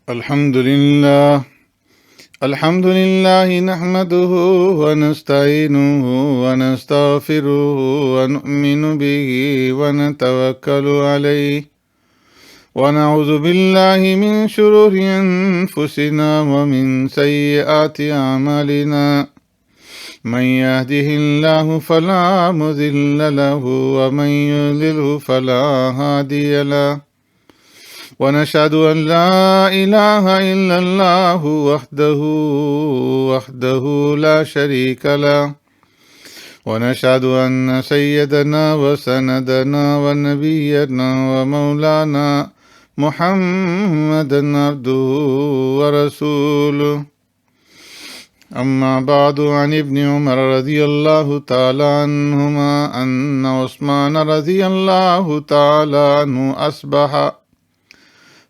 الحمد لله نحمده ونستعينه ونستغفره ونؤمن به ونتوكل عليه ونعوذ بالله من شرور أنفسنا ومن سيئات أعمالنا من يهده الله فلا مضل له ومن يضلله فلا هادي له ونشهد أن لا إله إلا الله وحده لا شريك له ونشهد أن سيدنا وسندنا ونبينا ومولانا محمدا عبده ورسوله أما بعد عن ابن عمر رضي الله تعالى عنهما أن عثمان رضي الله تعالى عنه أصبح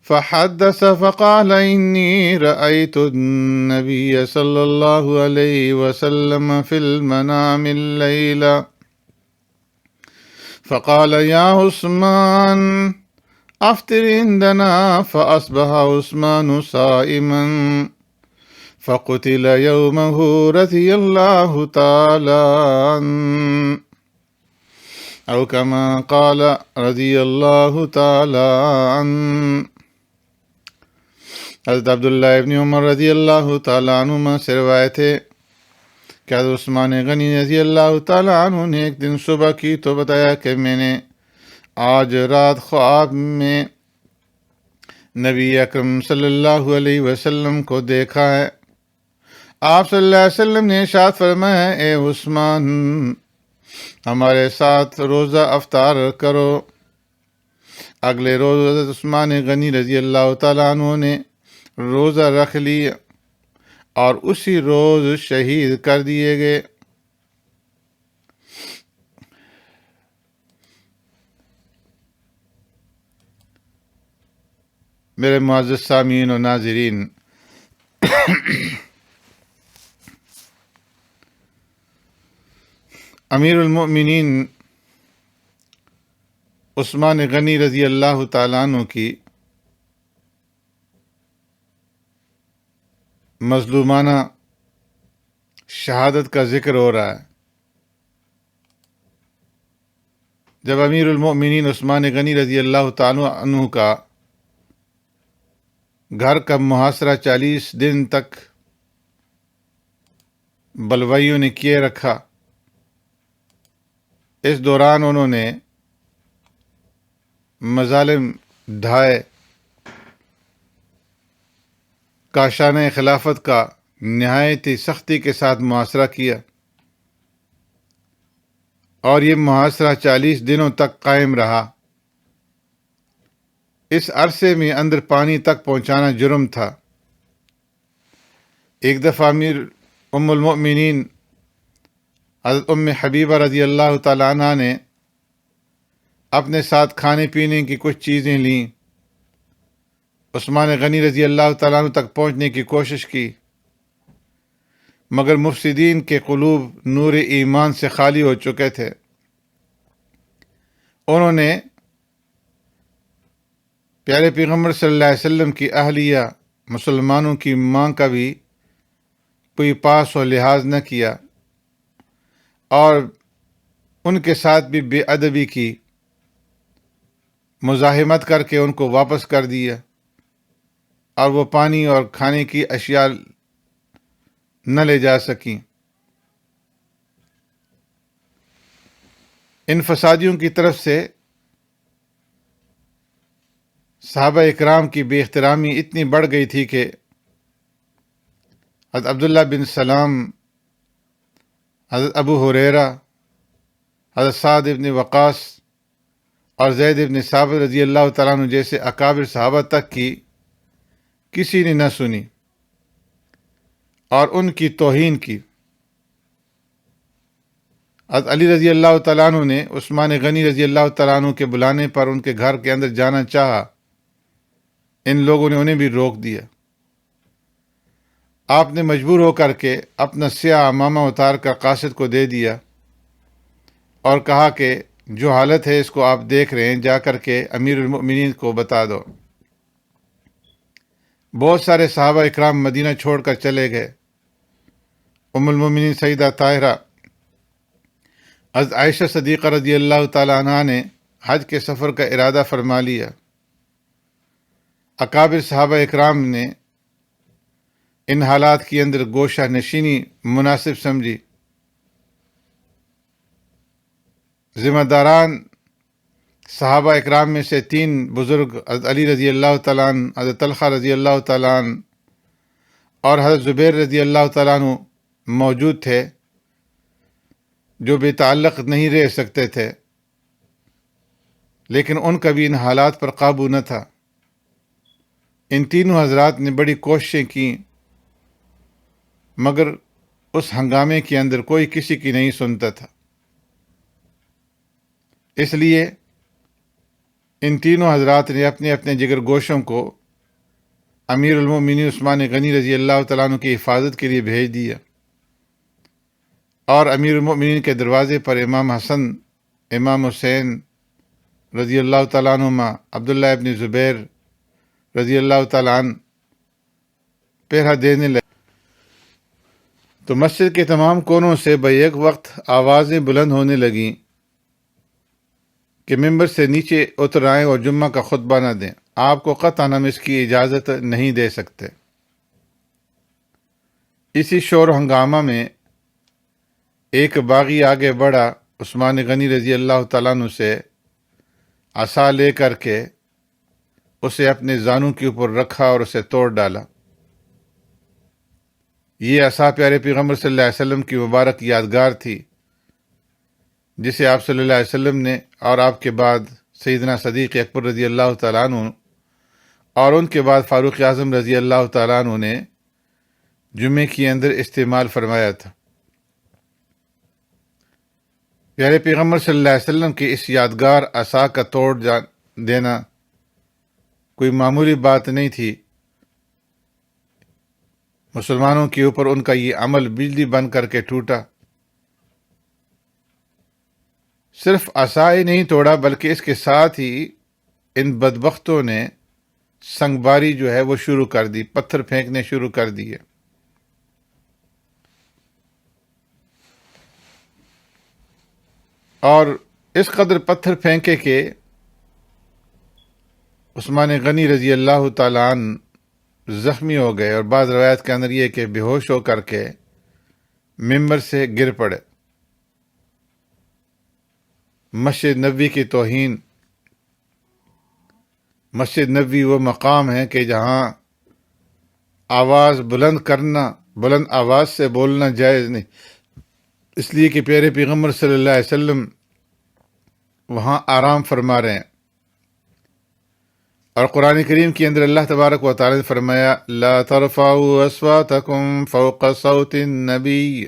فحدث فقال إني رأيت النبي صلى الله عليه وسلم في المنام الليلة فقال يا عثمان أفطر عندنا فأصبح عثمان صائما فقتل يومه رضي الله تعالى عنه أو كما قال رضي الله تعالى عنه۔ حضرت عبداللہ ابن عمر رضی اللہ تعالیٰ عنہما سے روایت ہے کہ حضرت عثمان غنی رضی اللہ تعالیٰ عنہ نے ایک دن صبح کی تو بتایا کہ میں نے آج رات خواب میں نبی اکرم صلی اللہ علیہ وسلم کو دیکھا ہے۔ آپ صلی اللہ علیہ وسلم نے ارشاد فرمایا، اے عثمان ہمارے ساتھ روزہ افطار کرو۔ اگلے روز حضرت عثمان غنی رضی اللہ تعالیٰ عنہ نے روزہ رکھ لیا اور اسی روز شہید کر دیے گئے۔ میرے معزز سامعین و ناظرین، امیر المؤمنین عثمان غنی رضی اللہ تعالیٰ عنہ کی مظلومانہ شہادت کا ذکر ہو رہا ہے۔ جب امیر المؤمنین عثمان غنی رضی اللہ تعالیٰ عنہ کا گھر کا محاصرہ 40 دن تک بلوائیوں نے کیے رکھا، اس دوران انہوں نے مظالم ڈھائے، کاشانہ خلافت کا نہایت ہی سختی کے ساتھ محاصرہ کیا، اور یہ محاصرہ 40 دنوں تک قائم رہا۔ اس عرصے میں اندر پانی تک پہنچانا جرم تھا۔ ایک دفعہ امیر ام المؤمنین حضرت ام حبیبہ رضی اللہ تعالیٰ عنہ نے اپنے ساتھ کھانے پینے کی کچھ چیزیں لیں، عثمان غنی رضی اللہ تعالیٰ عنہ تک پہنچنے کی کوشش کی، مگر مفسدین کے قلوب نور ایمان سے خالی ہو چکے تھے۔ انہوں نے پیارے پیغمبر صلی اللہ علیہ وسلم کی اہلیہ مسلمانوں کی ماں کا بھی کوئی پاس و لحاظ نہ کیا، اور ان کے ساتھ بھی بے ادبی کی، مزاحمت کر کے ان کو واپس کر دیا، اور وہ پانی اور کھانے کی اشیاء نہ لے جا سکیں۔ ان فسادیوں کی طرف سے صحابہ اکرام کی بے احترامی اتنی بڑھ گئی تھی کہ حضرت عبداللہ بن سلام، حضرت ابو ہریرہ، حضرت سعد بن وقاص اور زید بن ثابت رضی اللہ تعالیٰ عنہ جیسے اکابر صحابہ تک کی کسی نے نہ سنی اور ان کی توہین کی۔ حضرت علی رضی اللہ تعالیٰ عنہ نے عثمان غنی رضی اللہ تعالیٰ عنہ کے بلانے پر ان کے گھر کے اندر جانا چاہا، ان لوگوں نے انہیں بھی روک دیا۔ آپ نے مجبور ہو کر کے اپنا سیاہ عمامہ اتار کر قاصد کو دے دیا اور کہا کہ جو حالت ہے اس کو آپ دیکھ رہے ہیں، جا کر کے امیر المؤمنین کو بتا دو۔ بہت سارے صحابہ اکرام مدینہ چھوڑ کر چلے گئے۔ ام المومنین سیدہ طاہرہ حضرت عائشہ صدیقہ رضی اللہ تعالی عنہا نے حج کے سفر کا ارادہ فرما لیا۔ اکابر صحابہ اکرام نے ان حالات کے اندر گوشہ نشینی مناسب سمجھی۔ ذمہ داران صحابہ اکرام میں سے 3 بزرگ حضرت علی رضی اللہ تعالیٰ عنہ، حضرت طلحہ رضی اللہ تعالیٰ عنہ اور حضرت زبیر رضی اللہ تعالیٰ عنہ موجود تھے، جو بے تعلق نہیں رہ سکتے تھے، لیکن ان کا بھی ان حالات پر قابو نہ تھا۔ ان تینوں حضرات نے بڑی کوششیں کیں، مگر اس ہنگامے کے اندر کوئی کسی کی نہیں سنتا تھا۔ اس لیے ان تینوں حضرات نے اپنے اپنے جگر گوشوں کو امیر المومنین عثمان غنی رضی اللہ تعالیٰ عنہ کی حفاظت کے لیے بھیج دیا، اور امیر المومنین کے دروازے پر امام حسن، امام حسین رضی اللہ تعالیٰ عنہما، عبداللہ ابن زبیر رضی اللہ تعالیٰ عنہ پہرا دینے لگے۔ تو مسجد کے تمام کونوں سے بیک وقت آوازیں بلند ہونے لگیں کہ ممبر سے نیچے اتر آئیں اور جمعہ کا خطبہ نہ دیں، آپ کو قطعاً ہم اس کی اجازت نہیں دے سکتے۔ اسی شور و ہنگامہ میں ایک باغی آگے بڑھا، عثمان غنی رضی اللہ تعالیٰ عنہ سے عصا لے کر کے اسے اپنے زانوں کے اوپر رکھا اور اسے توڑ ڈالا۔ یہ عصا پیارے پیغمبر صلی اللہ علیہ وسلم کی مبارک یادگار تھی، جسے آپ صلی اللہ علیہ وسلم نے اور آپ کے بعد سیدنا صدیق اکبر رضی اللہ تعالیٰ عنہ اور ان کے بعد فاروق اعظم رضی اللہ تعالیٰ عنہ نے جمعے کے اندر استعمال فرمایا تھا۔ پیارے پیغمبر صلی اللہ علیہ وسلم کی اس یادگار عصا کا توڑ دینا کوئی معمولی بات نہیں تھی۔ مسلمانوں کے اوپر ان کا یہ عمل بجلی بن کر کے ٹوٹا۔ صرف عصا ہی نہیں توڑا، بلکہ اس کے ساتھ ہی ان بدبختوں نے سنگ باری جو ہے وہ شروع کر دی، پتھر پھینکنے شروع کر دیے۔ اور اس قدر پتھر پھینکے کہ عثمان غنی رضی اللہ تعالیٰ عنہ زخمی ہو گئے، اور بعض روایت کے اندر یہ کہ بے ہوش ہو کر کے ممبر سے گر پڑے۔ مسجد نبوی کی توہین۔ مسجد نبوی وہ مقام ہے کہ جہاں آواز بلند کرنا، بلند آواز سے بولنا جائز نہیں، اس لیے کہ پیارے پیغمبر صلی اللہ علیہ وسلم وہاں آرام فرما رہے ہیں۔ اور قرآن کریم کے اندر اللہ تبارک و تعالی نے فرمایا لا ترفعوا اصواتکم فوق صوت النبی،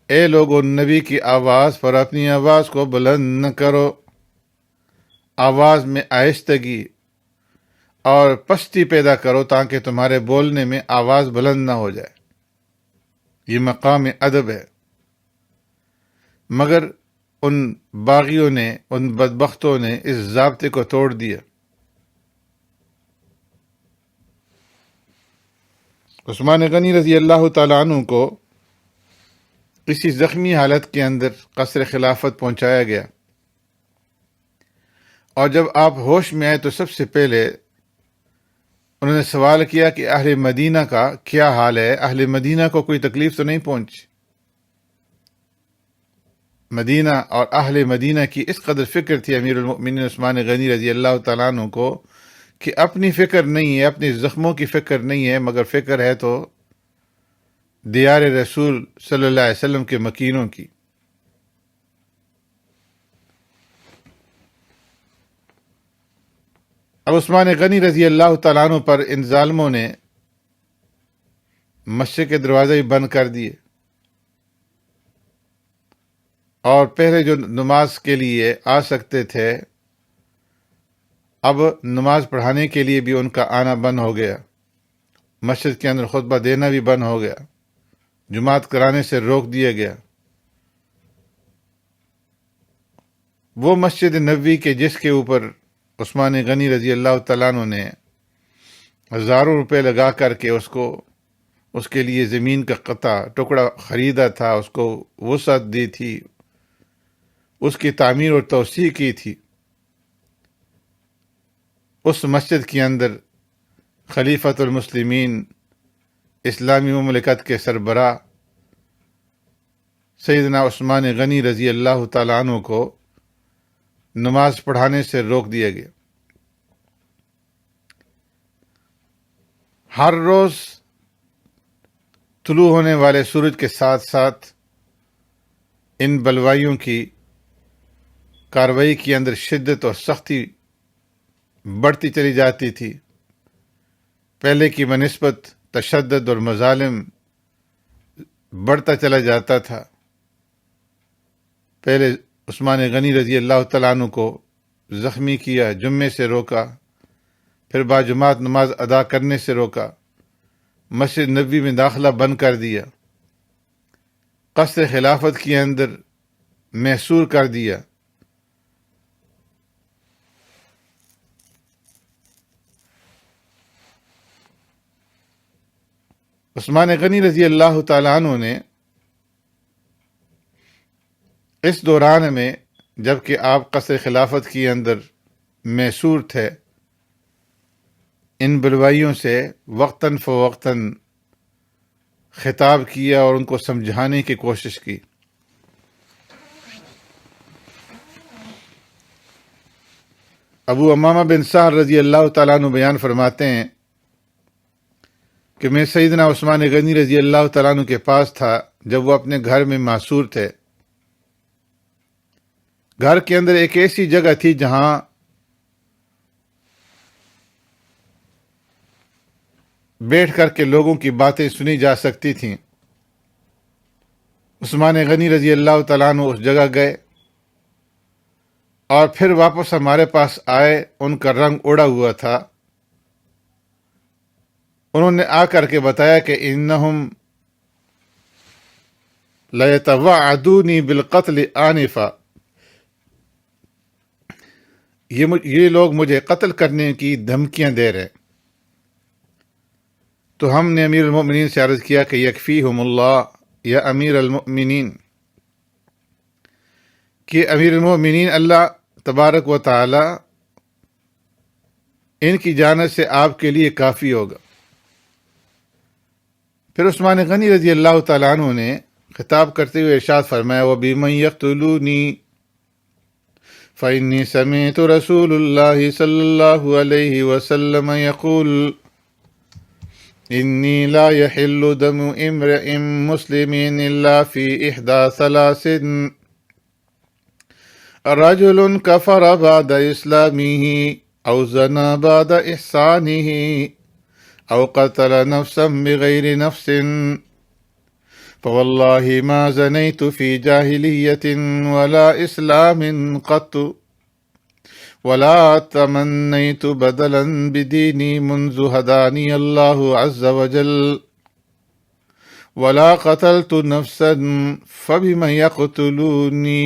اے لوگو نبی کی آواز پر اپنی آواز کو بلند نہ کرو۔ آواز میں آہستگی اور پستی پیدا کرو تاکہ تمہارے بولنے میں آواز بلند نہ ہو جائے۔ یہ مقام ادب ہے، مگر ان باغیوں نے، ان بدبختوں نے اس ضابطے کو توڑ دیا۔ عثمان غنی رضی اللہ تعالیٰ عنہ کو اسی زخمی حالت کے اندر قصر خلافت پہنچایا گیا، اور جب آپ ہوش میں آئے تو سب سے پہلے انہوں نے سوال کیا کہ اہل مدینہ کا کیا حال ہے؟ اہل مدینہ کو کوئی تکلیف تو نہیں پہنچی؟ مدینہ اور اہل مدینہ کی اس قدر فکر تھی امیر المؤمنین عثمان غنی رضی اللہ تعالیٰ عنہ کو کہ اپنی فکر نہیں ہے، اپنی زخموں کی فکر نہیں ہے، مگر فکر ہے تو دیار رسول صلی اللہ علیہ وسلم کے مکینوں کی۔ اب عثمان غنی رضی اللہ تعالیٰ عنہ پر ان ظالموں نے مسجد کے دروازے ہی بند کر دیے، اور پہلے جو نماز کے لیے آ سکتے تھے اب نماز پڑھانے کے لیے بھی ان کا آنا بند ہو گیا، مسجد کے اندر خطبہ دینا بھی بند ہو گیا، جماعت کرانے سے روک دیا گیا۔ وہ مسجد نبوی کے جس کے اوپر عثمان غنی رضی اللہ تعالیٰ عنہ نے ہزاروں روپے لگا کر کے اس کے لیے زمین کا قطع ٹکڑا خریدا تھا، اس کو وسعت دی تھی، اس کی تعمیر اور توسیع کی تھی۔ اس مسجد کے اندر خلیفۃ المسلمین اسلامی مملکت کے سربراہ سیدنا عثمان غنی رضی اللہ تعالیٰ عنہ کو نماز پڑھانے سے روک دیا گیا۔ ہر روز طلوع ہونے والے سورج کے ساتھ ساتھ ان بلوائیوں کی کارروائی کے اندر شدت اور سختی بڑھتی چلی جاتی تھی۔ پہلے کی بنسبت تشدد اور مظالم بڑھتا چلا جاتا تھا۔ پہلے عثمان غنی رضی اللہ تعالیٰ عنہ کو زخمی کیا، جمعے سے روکا، پھر باجماعت نماز ادا کرنے سے روکا، مسجد نبوی میں داخلہ بند کر دیا، قصر خلافت کے اندر محصور کر دیا۔ عثمان غنی رضی اللہ تعالیٰ عنہ نے اس دوران میں، جبکہ آپ قصر خلافت کے اندر محصور تھے، ان بلوائیوں سے وقتاً فوقتاً خطاب کیا اور ان کو سمجھانے کی کوشش کی۔ ابو امامہ بن سہل رضی اللہ تعالیٰ عنہ بیان فرماتے ہیں کہ میں سیدنا عثمان غنی رضی اللہ تعالیٰ عنہ کے پاس تھا جب وہ اپنے گھر میں محصور تھے۔ گھر کے اندر ایک ایسی جگہ تھی جہاں بیٹھ کر کے لوگوں کی باتیں سنی جا سکتی تھیں۔ عثمان غنی رضی اللہ تعالیٰ عنہ اس جگہ گئے اور پھر واپس ہمارے پاس آئے۔ ان کا رنگ اڑا ہوا تھا۔ انہوں نے آ کر کے بتایا کہ انہم لیتوعدونی بالقتل آنفا، یہ لوگ مجھے قتل کرنے کی دھمکیاں دے رہے ہیں۔ تو ہم نے امیر المؤمنین سے عرض کیا کہ یکفیہم اللہ یا امیر المؤمنین، کہ امیر المؤمنین اللہ تبارک و تعالی ان کی جانب سے آپ کے لیے کافی ہوگا۔ پھر عثمان غنی رضی اللہ تعالیٰ عنہ نے خطاب کرتے ہوئے ارشاد فرمایا وَبِمَن يَقْتُلُونِي فَإِنِّي سَمِعْتُ رَسُولُ اللَّهِ صلی اللہ علیہ وسلم يقول إني لا يحل دم امرئ مسلم إلا في إحدى ثلاث: رجل كفر بعد إسلامه أو زنى بعد إحسانه أو قتل نفسا بغير نفس فوالله ما زنيت في جاهلية ولا إسلام قط ولا تمنيت بدلا بديني منذ هداني الله عز وجل ولا قتلت نفسا فبما يقتلوني۔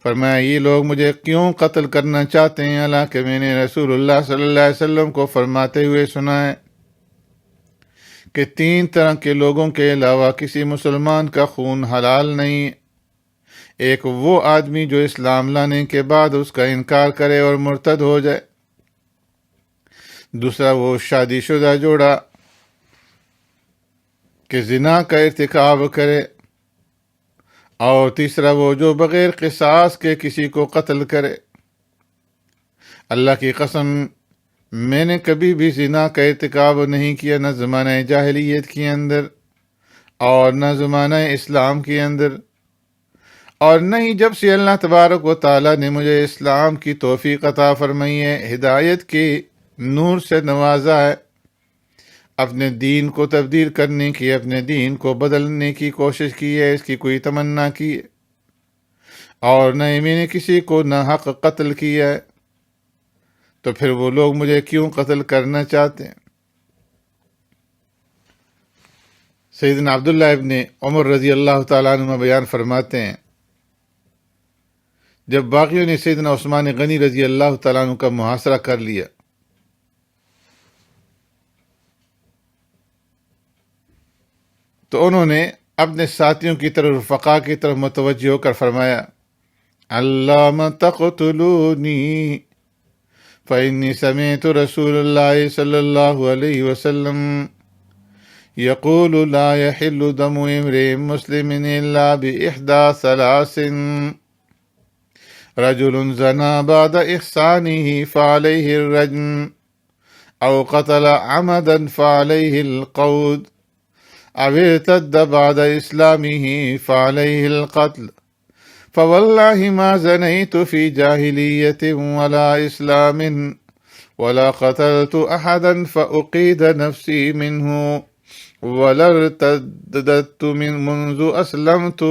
فرمایا یہ لوگ مجھے کیوں قتل کرنا چاہتے ہیں، حالانکہ میں نے رسول اللہ صلی اللہ علیہ وسلم کو فرماتے ہوئے سنا ہے کہ 3 طرح کے لوگوں کے علاوہ کسی مسلمان کا خون حلال نہیں۔ ایک وہ آدمی جو اسلام لانے کے بعد اس کا انکار کرے اور مرتد ہو جائے، دوسرا وہ شادی شدہ جوڑا کہ زنا کا ارتکاب کرے، اور تیسرا وہ جو بغیر قصاص کے کسی کو قتل کرے۔ اللہ کی قسم میں نے کبھی بھی زنا کا ارتکاب نہیں کیا، نہ زمانہ جاہلیت کے اندر اور نہ زمانہ اسلام کے اندر، اور نہیں جب سے اللہ تبارک و تعالیٰ نے مجھے اسلام کی توفیق عطا فرمائی ہے، ہدایت کے نور سے نوازا ہے، اپنے دین کو تبدیل کرنے کی، اپنے دین کو بدلنے کی کوشش کی ہے، اس کی کوئی تمنا کی ہے، اور نہ میں نے کسی کو ناحق قتل کیا ہے، تو پھر وہ لوگ مجھے کیوں قتل کرنا چاہتے ہیں؟ سیدنا عبداللہ ابن عمر رضی اللہ تعالیٰ عنہ بیان فرماتے ہیں جب باغیوں نے سیدنا عثمان غنی رضی اللہ تعالیٰ عنہ کا محاصرہ کر لیا تو انہوں نے اپنے ساتھیوں کی طرف، رفقا کی طرف متوجہ ہو کر فرمایا، علامہ تقتلونی فإنی سمعت رسول اللہ صلی اللہ علیہ وسلم یقول لا يحل دم امرئ مسلم الا بإحدى ثلاث رجل زنا بعد إحسانه فعليه الرجم أو قتل عمدا فعليه القود أو ارتد بعد إسلامه فعليه القتل فوالله ما زنيت في جاهلية ولا إسلام ولا قتلت أحدا فأقيد نفسي منه ولا ارتدت منذ أسلمت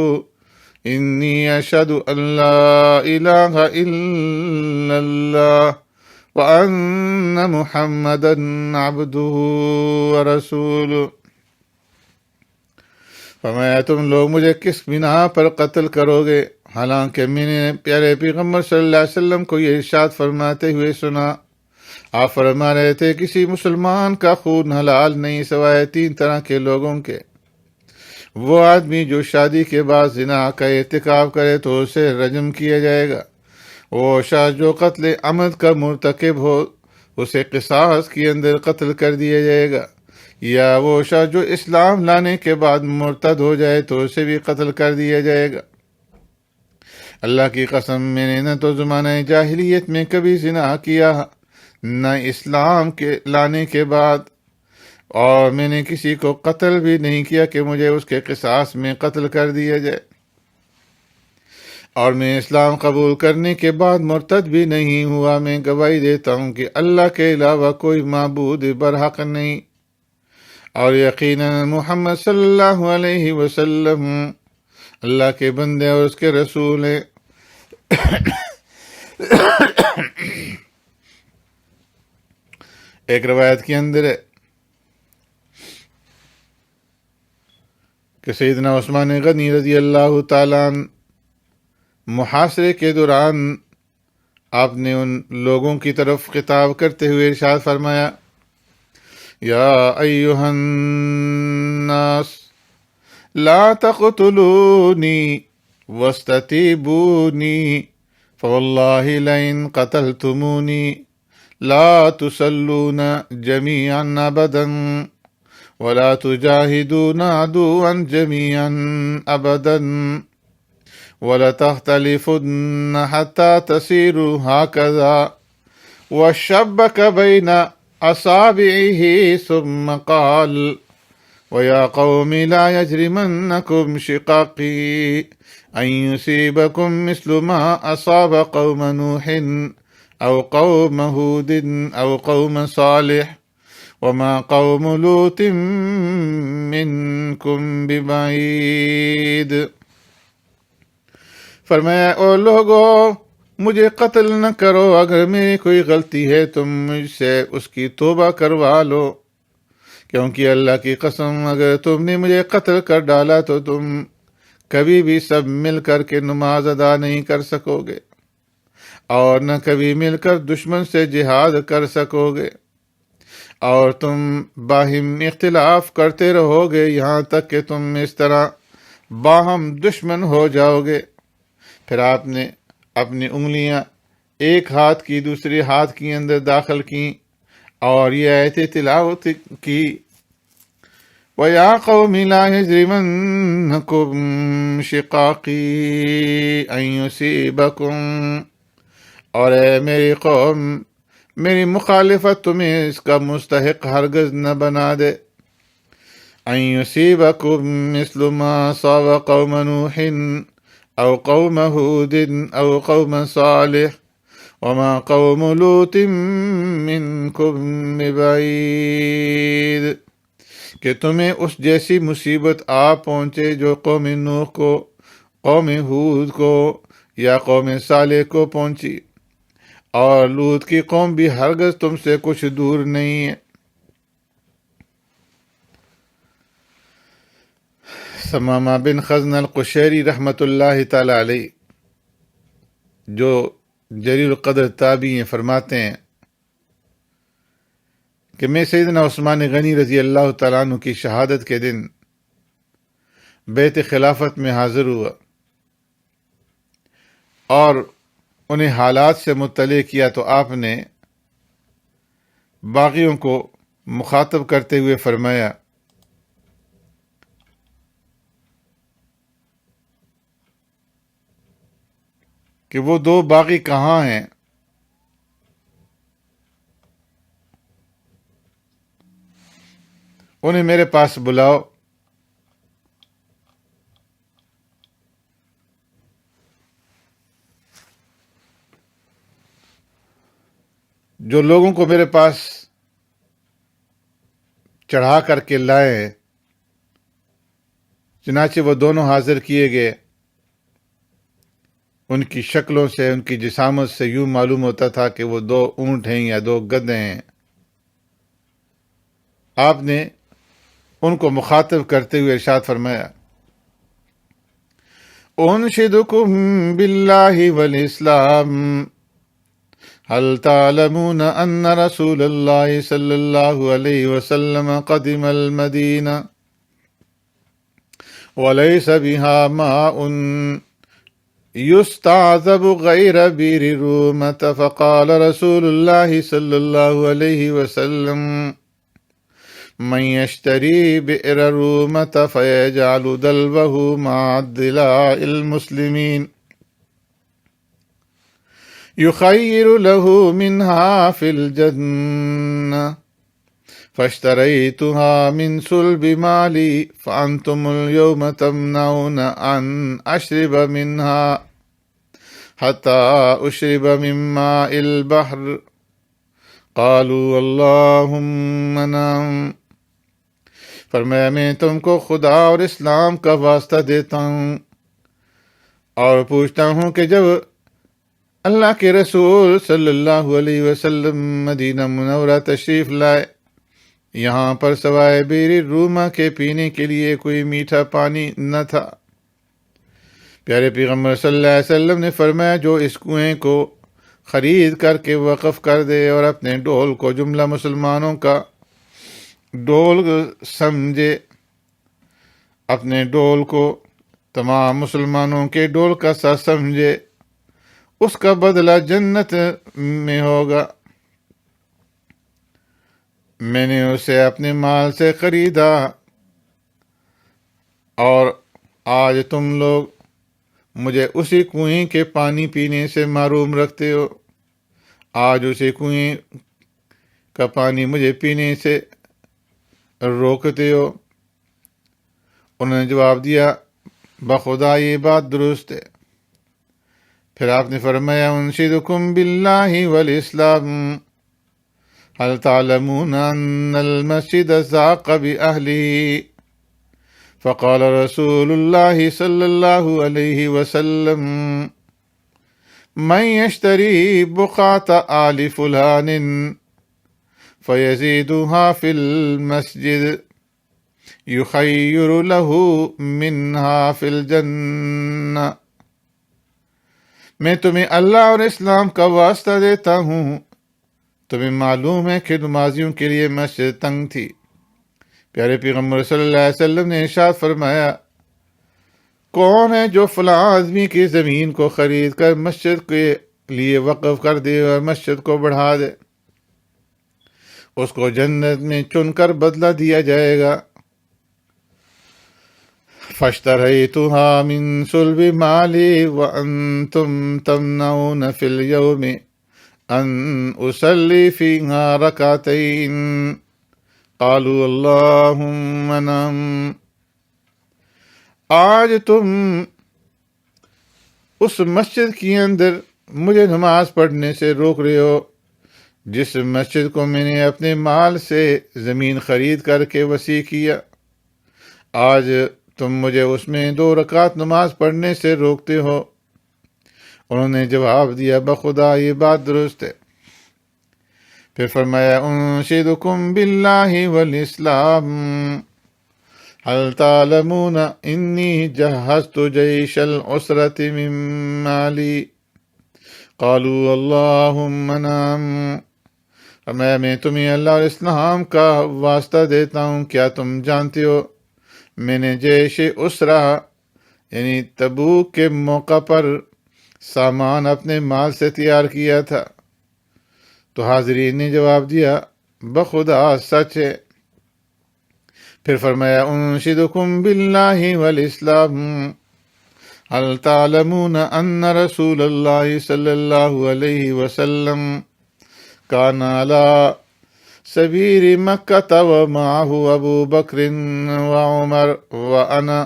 إني أشهد أن لا إله إلا الله وأن محمدا عبده ورسوله۔ فرمایا تم لوگ مجھے کس بنا پر قتل کرو گے، حالانکہ میں نے پیارے پیغمبر صلی اللہ علیہ وسلم کو یہ ارشاد فرماتے ہوئے سنا۔ آپ فرما رہے تھے کسی مسلمان کا خون حلال نہیں سوائے تین طرح کے لوگوں کے۔ وہ آدمی جو شادی کے بعد زنا کا ارتکاب کرے تو اسے رجم کیا جائے گا، وہ شخص جو قتل عمد کا مرتکب ہو اسے قصاص کے اندر قتل کر دیا جائے گا، یا وہ شخص جو اسلام لانے کے بعد مرتد ہو جائے تو اسے بھی قتل کر دیا جائے گا۔ اللہ کی قسم میں نے نہ تو زمانہ جاہلیت میں کبھی زنا کیا، نہ اسلام کے لانے کے بعد، اور میں نے کسی کو قتل بھی نہیں کیا کہ مجھے اس کے قصاص میں قتل کر دیا جائے، اور میں اسلام قبول کرنے کے بعد مرتد بھی نہیں ہوا۔ میں گواہی دیتا ہوں کہ اللہ کے علاوہ کوئی معبود برحق نہیں، اور یقیناً محمد صلی اللہ علیہ وسلم اللہ کے بندے اور اس کے رسول ہیں۔ ایک روایت کے اندر ہے کہ سیدنا عثمان غنی رضی اللہ تعالیٰ عنہ محاصرے کے دوران آپ نے ان لوگوں کی طرف خطاب کرتے ہوئے ارشاد فرمایا، یا ایھا الناس لا تقتلونی واستتیبونی فواللہ لئن قتلتمونی لا تسلون جميعا ابدا ولا تجاهدون عدوا جميعا ابدا ولا تختلفن حتى تسيروا هكذا وشبك بين اصابعه ثم قال ويا قوم لا يجرمنكم شقاقي ان يصيبكم مثل ما اصاب قوم نوح او قوم ہود او قوم صالح وما قوم لوط منکم ببعید۔ فرمایا او لوگو مجھے قتل نہ کرو، اگر میری کوئی غلطی ہے تم مجھ سے اس کی توبہ کروا لو، کیونکہ اللہ کی قسم اگر تم نے مجھے قتل کر ڈالا تو تم کبھی بھی سب مل کر کے نماز ادا نہیں کر سکو گے، اور نہ کبھی مل کر دشمن سے جہاد کر سکو گے، اور تم باہم اختلاف کرتے رہو گے یہاں تک کہ تم اس طرح باہم دشمن ہو جاؤ گے۔ پھر آپ نے اپنی انگلیاں ایک ہاتھ کی دوسرے ہاتھ کے اندر داخل کیں اور یہ آیت تلاوت کی، وَيَا قَوْمِ لَا يَجْرِمَنَّكُمْ شِقَاقِي أَن يُصِيبَكُمْ، اور اے میری قوم میری مخالفت تمہیں اس کا مستحق ہرگز نہ بنا دے۔ ان یصیبکم مثل ما صاب قوم نوح او قوم ہود او قوم صالح وما قوم لوط منکم ببعید، کہ تمہیں اس جیسی مصیبت آ پہنچے جو قوم نوح کو، قوم ہود کو یا قوم صالح کو پہنچی، اور لوط کی قوم بھی ہرگز تم سے کچھ دور نہیں ہے۔ ثمامہ بن خزن القشیری رحمۃ اللہ تعالی علیہ، جو جلیل القدر تابعی ہیں، فرماتے ہیں کہ میں سیدنا عثمان غنی رضی اللہ تعالیٰ عنہ کی شہادت کے دن بیت خلافت میں حاضر ہوا اور انہیں حالات سے مطلع کیا تو آپ نے باغیوں کو مخاطب کرتے ہوئے فرمایا کہ وہ دو باغی کہاں ہیں؟ انہیں میرے پاس بلاؤ۔ جو لوگوں کو میرے پاس چڑھا کر کے لائے ہیں، چنانچہ وہ دونوں حاضر کیے گئے۔ ان کی شکلوں سے، ان کی جسامت سے یوں معلوم ہوتا تھا کہ وہ دو اونٹ ہیں یا دو گدھے ہیں۔ آپ نے ان کو مخاطب کرتے ہوئے ارشاد فرمایا انشدکم باللہ والاسلام هل تعلمون ان رسول اللہ صلی اللہ علیہ وسلم قدم المدینہ وليس بها ماء يستعذب غير بئر رومة فقال رسول الله صلى الله عليه وسلم من يشتري بئر رومة فيجعل دلوه مع الضلاع المسلمين يخير له منها في الجنة فاشتريتها من صلب مالي فأنتم اليوم تمنعون أن أشرب منها حتى أشرب من ماء البحر قالوا اللهم نعم۔ فرمایا میں تم کو خدا اور اسلام کا واسطہ دیتا ہوں اور پوچھتا ہوں کہ جب اللہ کے رسول صلی اللہ علیہ وسلم مدینہ منورہ تشریف لائے، یہاں پر سوائے بئر روما کے پینے کے لیے کوئی میٹھا پانی نہ تھا۔ پیارے پیغمبر صلی اللہ علیہ وسلم نے فرمایا جو اس کنویں کو خرید کر کے وقف کر دے اور اپنے ڈول کو جملہ مسلمانوں کا ڈول سمجھے، اپنے ڈول کو تمام مسلمانوں کے ڈول کا سا سمجھے، اس کا بدلہ جنت میں ہوگا۔ میں نے اسے اپنے مال سے خریدا اور آج تم لوگ مجھے اسی کنویں کے پانی پینے سے محروم رکھتے ہو، آج اسی کنویں کا پانی مجھے پینے سے روکتے ہو۔ انہوں نے جواب دیا بخدا یہ بات درست ہے۔ پھر آپ نے فرمایا انشدکم باللہ والاسلام هل تعلمون أن المسجد ضاق بأهله فقال رسول الله صلى الله عليه وسلم من يشتري بقعة آل فلان فيزيدها في المسجد يخير له منها في الجنة۔ میں تمہیں اللہ اور اسلام کا واسطہ دیتا ہوں، تمہیں معلوم ہے کہ نمازیوں کے لیے مسجد تنگ تھی۔ پیارے پیغمبر صلی اللہ علیہ وسلم نے ارشاد فرمایا کون ہے جو فلاں آدمی کی زمین کو خرید کر مسجد کے لیے وقف کر دے اور مسجد کو بڑھا دے، اس کو جنت میں چن کر بدلہ دیا جائے گا۔ فاشتریتها من صلب مالی وانتم تمنعون فی اليوم ان اصلی فیہا رکعتین قالوا اللہم نعم۔ آج تم اس مسجد کے اندر مجھے نماز پڑھنے سے روک رہے ہو جس مسجد کو میں نے اپنے مال سے زمین خرید کر کے وسیع کیا، آج تم مجھے اس میں 2 رکعت نماز پڑھنے سے روکتے ہو۔ انہوں نے جواب دیا بخدا یہ بات درست ہے۔ پھر فرمایا انشدکم باللہ والاسلام هل تعلمون انی جہزت جیش العسرة من مالی قالوا اللہم نعم۔ فرمایا میں تمہیں اللہ اور اسلام کا واسطہ دیتا ہوں، کیا تم جانتے ہو میں نے جیش اسرا یعنی تبوک کے موقع پر سامان اپنے مال سے تیار کیا تھا۔ تو حاضرین نے جواب دیا بخدا سچ ہے۔ پھر فرمایا انشدکم باللہ والاسلام هل تعلمون ان رسول اللہ صلی اللہ علیہ وسلم کان علی سبیر مکہ ومعه ابو بکر وعمر وانا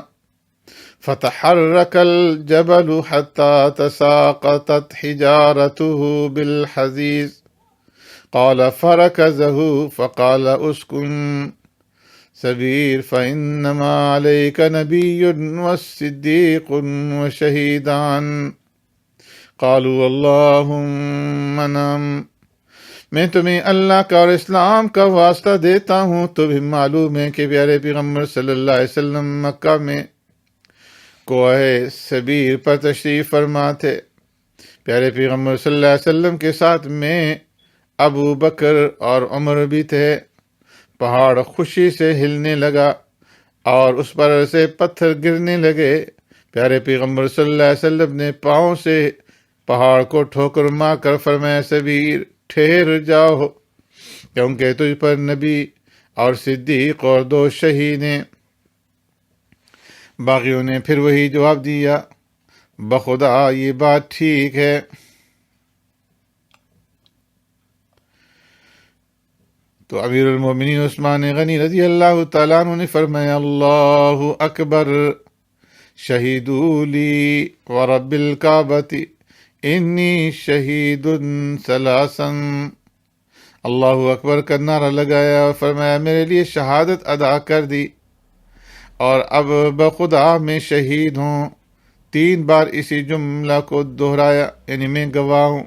فتحرك الجبل حتى تساقطت حجارته بالحزيز قال فركزه فقال اسكن سبير فإنما عليك نبي والصديق وشهيدان قالوا اللهم نعم۔ میں تمہیں اللہ کا اور اسلام کا واسطہ دیتا ہوں، تمہیں معلوم ہے کہ پیارے پیغمبر صلی اللہ علیہ وسلم مکہ میں کوہ سبیر پر تشریف فرما تھے۔ پیارے پیغمبر صلی اللہ علیہ وسلم کے ساتھ میں ابو بکر اور عمر بھی تھے۔ پہاڑ خوشی سے ہلنے لگا اور اس پر سے پتھر گرنے لگے۔ پیارے پیغمبر صلی اللہ علیہ وسلم نے پاؤں سے پہاڑ کو ٹھوکر مار کر فرمایا سبیر ٹھہر جاؤ، کیونکہ تجھ پر نبی اور صدیق اور 2 شہید ہیں۔ باقیوں نے پھر وہی جواب دیا بخدا یہ بات ٹھیک ہے۔ تو امیر المومنین عثمان غنی رضی اللہ تعالیٰ عنہ نے فرمایا اللہ اکبر شہیدوا لی ورب الکعبۃ انی شہید ثلاثا۔ اللہ اکبر کا نعرہ لگایا اور فرمایا میرے لیے شہادت ادا کر دی اور اب بخدا میں شہید ہوں۔ 3 بار اسی جملہ کو دہرایا، یعنی میں گواہ ہوں۔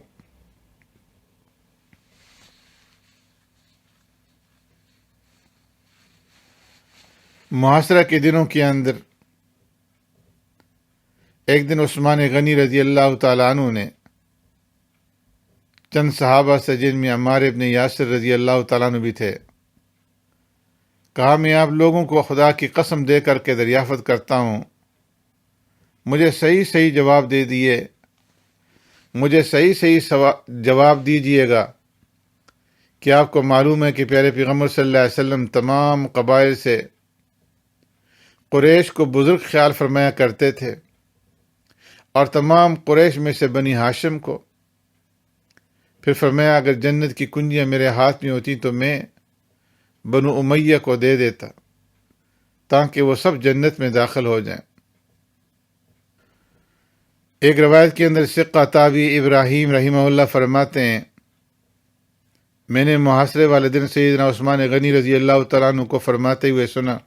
محاصرہ کے دنوں کے اندر ایک دن عثمان غنی رضی اللہ تعالیٰ عنہ نے چند صحابہ سے، جن میں عمار ابن یاسر رضی اللہ تعالیٰ عنہ بھی تھے، کہا میں آپ لوگوں کو خدا کی قسم دے کر کے دریافت کرتا ہوں، مجھے صحیح جواب دے دیے، مجھے صحیح جواب دیجیے گا کہ آپ کو معلوم ہے کہ پیارے پیغمبر صلی اللہ علیہ وسلم تمام قبائل سے قریش کو بزرگ خیال فرمایا کرتے تھے، اور تمام قریش میں سے بنی ہاشم کو۔ پھر فرمایا اگر جنت کی کنجیاں میرے ہاتھ میں ہوتی تو میں بنو امیہ کو دے دیتا تاکہ وہ سب جنت میں داخل ہو جائیں۔ ایک روایت کے اندر ثقہ تابعی ابراہیم رحمہ اللہ فرماتے ہیں میں نے محاصرے والے دن سیدنا عثمان غنی رضی اللہ تعالیٰ عنہ کو فرماتے ہوئے سنا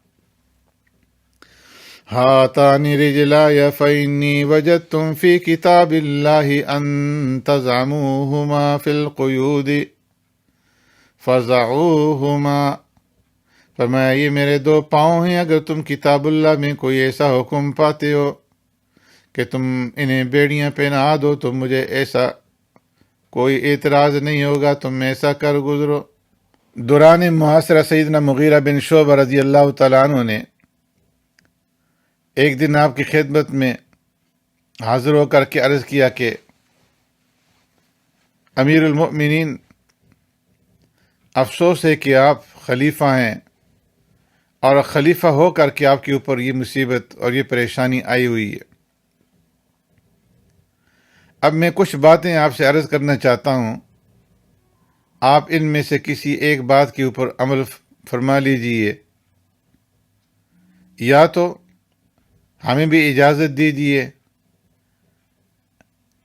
ہاتان رجلای فإنی وجدتم فی کتاب اللہ ان تزعموہما فی القیود فزعوہما۔ فرمایا یہ میرے 2 پاؤں ہیں، اگر تم کتاب اللہ میں کوئی ایسا حکم پاتے ہو کہ تم انہیں بیڑیاں پہنا دو تو مجھے ایسا کوئی اعتراض نہیں ہوگا، تم ایسا کر گزرو۔ دوران محاصرہ سیدنا مغیرہ بن شعبہ رضی اللہ تعالیٰ عنہ نے ایک دن آپ کی خدمت میں حاضر ہو کر کے عرض کیا کہ امیر المؤمنین، افسوس ہے کہ آپ خلیفہ ہیں اور خلیفہ ہو کر کے آپ کے اوپر یہ مصیبت اور یہ پریشانی آئی ہوئی ہے۔ اب میں کچھ باتیں آپ سے عرض کرنا چاہتا ہوں، آپ ان میں سے کسی ایک بات کے اوپر عمل فرما لیجئے، یا تو ہمیں بھی اجازت دیجیے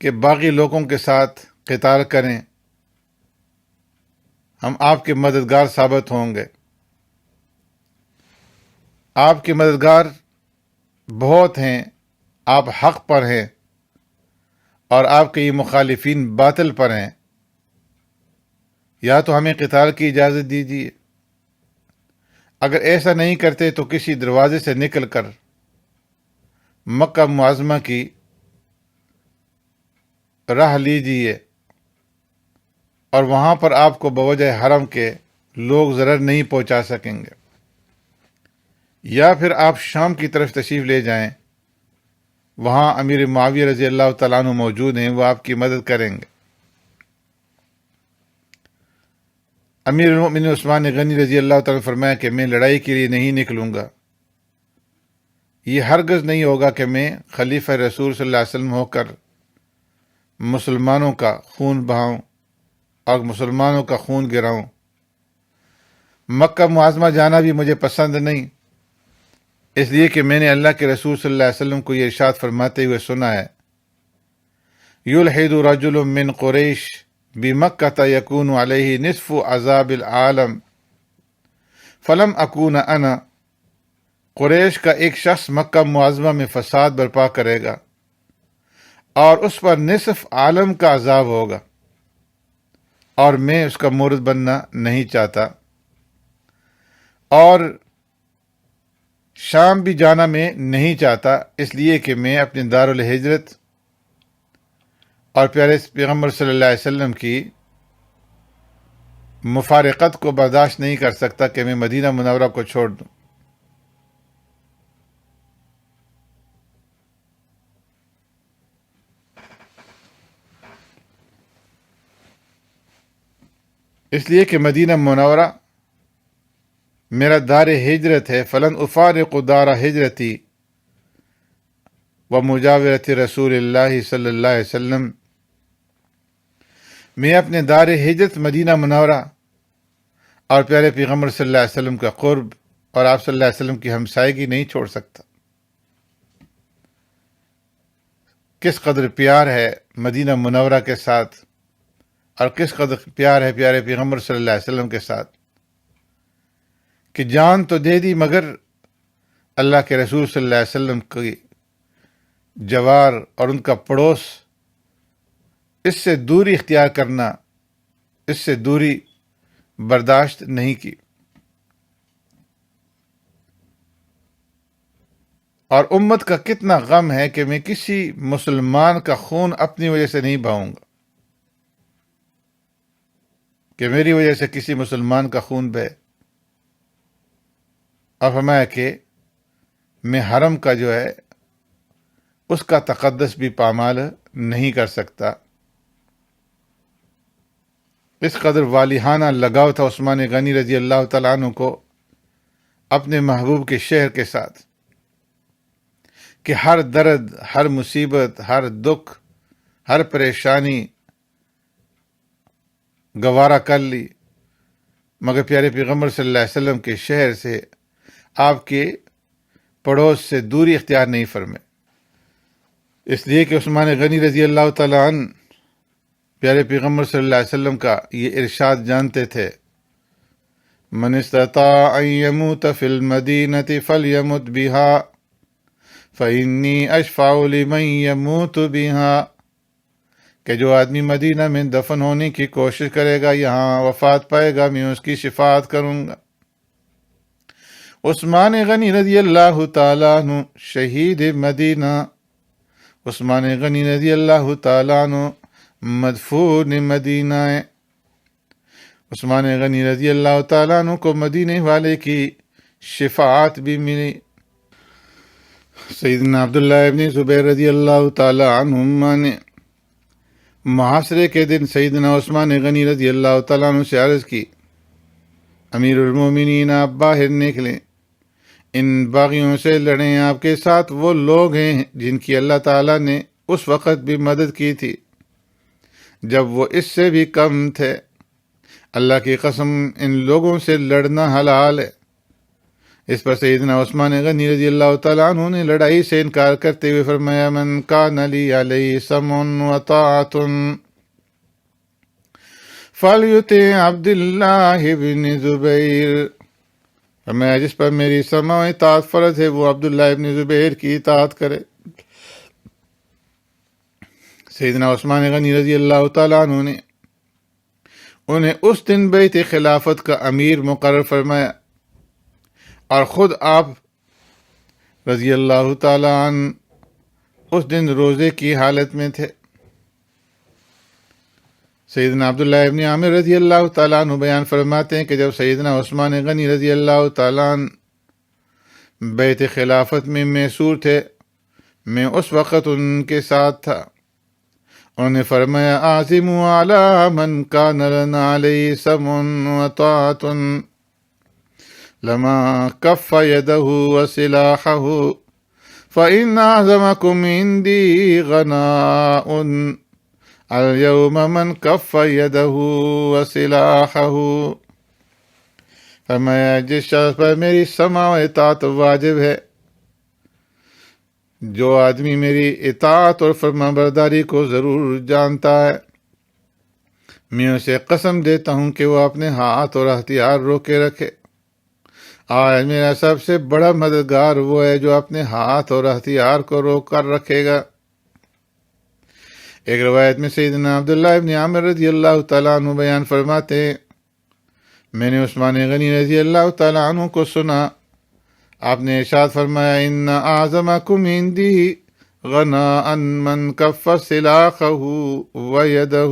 کہ باقی لوگوں کے ساتھ قتال کریں، ہم آپ کے مددگار ثابت ہوں گے۔ آپ کے مددگار بہت ہیں، آپ حق پر ہیں اور آپ کے یہ مخالفین باطل پر ہیں، یا تو ہمیں قتال کی اجازت دیجیے، اگر ایسا نہیں کرتے تو کسی دروازے سے نکل کر مکہ معظمہ کی راہ لیجیے اور وہاں پر آپ کو بوجہ حرم کے لوگ ضرر نہیں پہنچا سکیں گے۔ یا پھر آپ شام کی طرف تشریف لے جائیں، وہاں امیر معاویہ رضی اللہ تعالیٰ عنہ موجود ہیں، وہ آپ کی مدد کریں گے۔ امیر المؤمنین عثمان غنی رضی اللہ تعالیٰ نے فرمایا کہ میں لڑائی کے لیے نہیں نکلوں گا، یہ ہرگز نہیں ہوگا کہ میں خلیفہ رسول صلی اللہ علیہ وسلم ہو کر مسلمانوں کا خون بہاؤں اور مسلمانوں کا خون گراؤں۔ مکہ معظمہ جانا بھی مجھے پسند نہیں، اس لیے کہ میں نے اللہ کے رسول صلی اللہ علیہ وسلم کو یہ ارشاد فرماتے ہوئے سنا ہے، یلحد رجل من قریش بمکہ یکون علیہ نصف عذاب العالم فلم اکون انا۔ قریش کا ایک شخص مکہ معظمہ میں فساد برپا کرے گا اور اس پر نصف عالم کا عذاب ہوگا، اور میں اس کا مورد بننا نہیں چاہتا، اور شام بھی جانا میں نہیں چاہتا، اس لیے کہ میں اپنے دارالہجرت اور پیارے پیغمبر صلی اللہ علیہ وسلم کی مفارقت کو برداشت نہیں کر سکتا کہ میں مدینہ منورہ کو چھوڑ دوں۔ اس لیے کہ مدینہ منورہ میرا دار ہجرت ہے، فلن افارق دار ہجرتی و مجاورت رسول اللہ صلی اللہ علیہ وسلم۔ میں اپنے دار ہجرت مدینہ منورہ اور پیارے پیغمبر صلی اللہ علیہ وسلم کا قرب اور آپ صلی اللہ علیہ وسلم کی ہمسائیگی نہیں چھوڑ سکتا۔ کس قدر پیار ہے مدینہ منورہ کے ساتھ، اور کس قدر پیار ہے پیارے پیغمبر صلی اللہ علیہ وسلم کے ساتھ، کہ جان تو دے دی مگر اللہ کے رسول صلی اللہ علیہ وسلم کی جوار اور ان کا پڑوس، اس سے دوری اختیار کرنا، اس سے دوری برداشت نہیں کی۔ اور امت کا کتنا غم ہے کہ میں کسی مسلمان کا خون اپنی وجہ سے نہیں بہاؤں گا، کہ میری وجہ سے کسی مسلمان کا خون بہے۔ اور فرمایا کہ میں حرم کا جو ہے اس کا تقدس بھی پامال نہیں کر سکتا۔ اس قدر والیحانہ لگاؤ تھا عثمان غنی رضی اللہ تعالیٰ عنہ کو اپنے محبوب کے شہر کے ساتھ، کہ ہر درد، ہر مصیبت، ہر دکھ، ہر پریشانی گوارا کر لی، مگر پیارے پیغمبر صلی اللہ علیہ وسلم کے شہر سے، آپ کے پڑوس سے دوری اختیار نہیں فرمائے۔ اس لیے کہ عثمان غنی رضی اللہ تعالیٰ عنہ پیارے پیغمبر صلی اللہ علیہ وسلم کا یہ ارشاد جانتے تھے، من استطاع ان يموت في المدینة فلیمت بها فإنی اشفع لمن يموت بها، کہ جو آدمی مدینہ میں دفن ہونے کی کوشش کرے گا، یہاں وفات پائے گا، میں اس کی شفاعت کروں گا۔ عثمان غنی رضی اللہ تعالیٰ عنہ شہید مدینہ، عثمان غنی رضی اللہ تعالیٰ عنہ مدفون مدینہ ہے۔ عثمان غنی رضی اللہ تعالیٰ عنہ کو مدینے والے کی شفاعت بھی ملی۔ سیدنا عبداللہ ابن زبیر رضی اللہ تعالیٰ عنہما نے محاصرے کے دن سیدنا عثمان غنی رضی اللہ تعالیٰ عنہ سے عرض کی، امیر المومنین آپ باہر نکلیں، ان باغیوں سے لڑیں، آپ کے ساتھ وہ لوگ ہیں جن کی اللہ تعالیٰ نے اس وقت بھی مدد کی تھی جب وہ اس سے بھی کم تھے۔ اللہ کی قسم ان لوگوں سے لڑنا حلال ہے۔ اس پر سیدنا عثمان غنی رضی اللہ تعالیٰ عنہ نے لڑائی سے انکار کرتے ہوئے فرمایا، من کان لی علیہ سمع و طاعۃ فلیطع عبداللہ بن زبیر، فرمایا جس پر میری سمع و اطاعت فرض ہے وہ عبداللہ ابن زبیر کی اطاعت کرے۔ سیدنا عثمان غنی رضی اللہ تعالیٰ عنہ نے انہیں اس دن بیت خلافت کا امیر مقرر فرمایا، اور خود آپ رضی اللہ تعالیٰ عنہ اس دن روزے کی حالت میں تھے۔ سیدنا عبداللہ ابن عامر رضی اللہ تعالیٰ عنہ بیان فرماتے ہیں کہ جب سیدنا عثمان غنی رضی اللہ تعالیٰ عنہ بیت خلافت میں میسور تھے، میں اس وقت ان کے ساتھ تھا۔ انہوں نے فرمایا اعزموا علی من کان لنا علیہ سمع وطاعۃ لما کف یدہ وسلاحہ فإن أعظمكم عندي غناء اليوم من کف یدہ وسلاحہ۔ فرمایا جس شخص پر میری سمع و اطاعت واجب ہے، جو آدمی میری اطاعت اور فرمانبرداری کو ضرور جانتا ہے، میں اسے قسم دیتا ہوں کہ وہ اپنے ہاتھ اور ہتھیار روکے رکھے۔ آج میرا سب سے بڑا مددگار وہ ہے جو اپنے ہاتھ اور ہتھیار کو روک کر رکھے گا۔ ایک روایت میں سیدنا عبداللہ ابن عامر رضی اللہ تعالیٰ عنہ بیان فرماتے ہیں، میں نے عثمان غنی رضی اللہ تعالیٰ عنہ کو سنا، آپ نے ارشاد فرمایا ان اعظمکم عندی غناء من کف سلاحہ ویدہ۔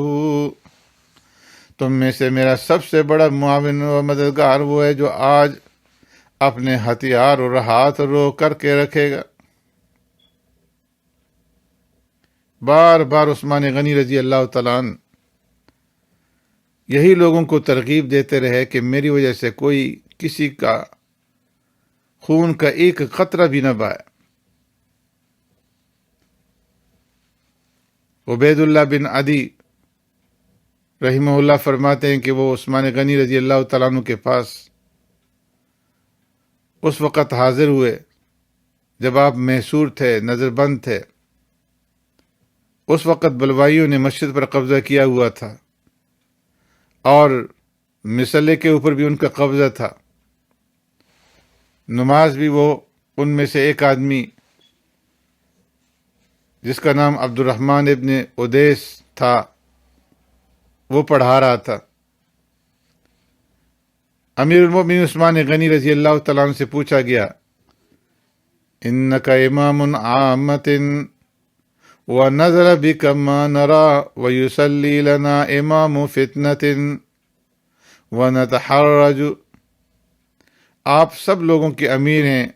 تم میں سے میرا سب سے بڑا معاون و مددگار وہ ہے جو آج اپنے ہتھیار اور ہاتھ روک کر کے رکھے گا۔ بار بار عثمان غنی رضی اللہ تعالیٰ عنہ یہی لوگوں کو ترغیب دیتے رہے کہ میری وجہ سے کوئی کسی کا خون کا ایک قطرہ بھی نہ بہائے۔ عبید اللہ بن عدی رحمہ اللہ فرماتے ہیں کہ وہ عثمان غنی رضی اللہ تعالیٰ عنہ کے پاس اس وقت حاضر ہوئے جب آپ محصور تھے، نظر بند تھے۔ اس وقت بلوائیوں نے مسجد پر قبضہ کیا ہوا تھا اور مصلے کے اوپر بھی ان کا قبضہ تھا۔ نماز بھی وہ ان میں سے ایک آدمی جس کا نام عبد الرحمن ابن ادیس تھا وہ پڑھا رہا تھا۔ امیر المؤمنین عثمان غنی رضی اللہ تعالیٰ عنہ سے پوچھا گیا انک امام عامۃ ونزل بک ما نرى ویصلی لنا امام فتنۃ ونتحرج۔ آپ سب لوگوں کے امیر ہیں،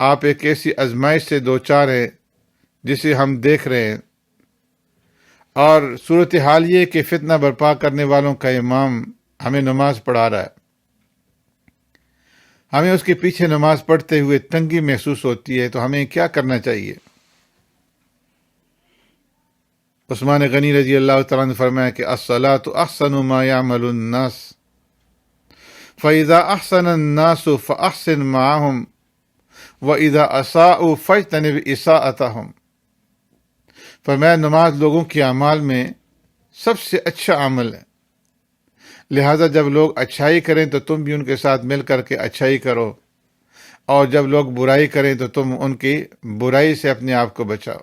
آپ ایک ایسی آزمائش سے دوچار ہیں جسے ہم دیکھ رہے ہیں، اور صورتحال یہ کہ فتنہ برپا کرنے والوں کا امام ہمیں نماز پڑھا رہا ہے، ہمیں اس کے پیچھے نماز پڑھتے ہوئے تنگی محسوس ہوتی ہے، تو ہمیں کیا کرنا چاہیے؟ عثمان غنی رضی اللہ تعالیٰ نے فرمایا کہ الصلاۃ احسن ما یعمل الناس فَإِذَا أَحْسَنَ النَّاسُ فَأَحْسِن مَعَهُمْ وَإِذَا أَسَاءُوا فَاجْتَنِبْ إِسَاءَتَهُمْ۔ فرمایا نماز لوگوں کے اعمال میں سب سے اچھا عمل ہے، لہذا جب لوگ اچھائی کریں تو تم بھی ان کے ساتھ مل کر کے اچھائی کرو، اور جب لوگ برائی کریں تو تم ان کی برائی سے اپنے آپ کو بچاؤ۔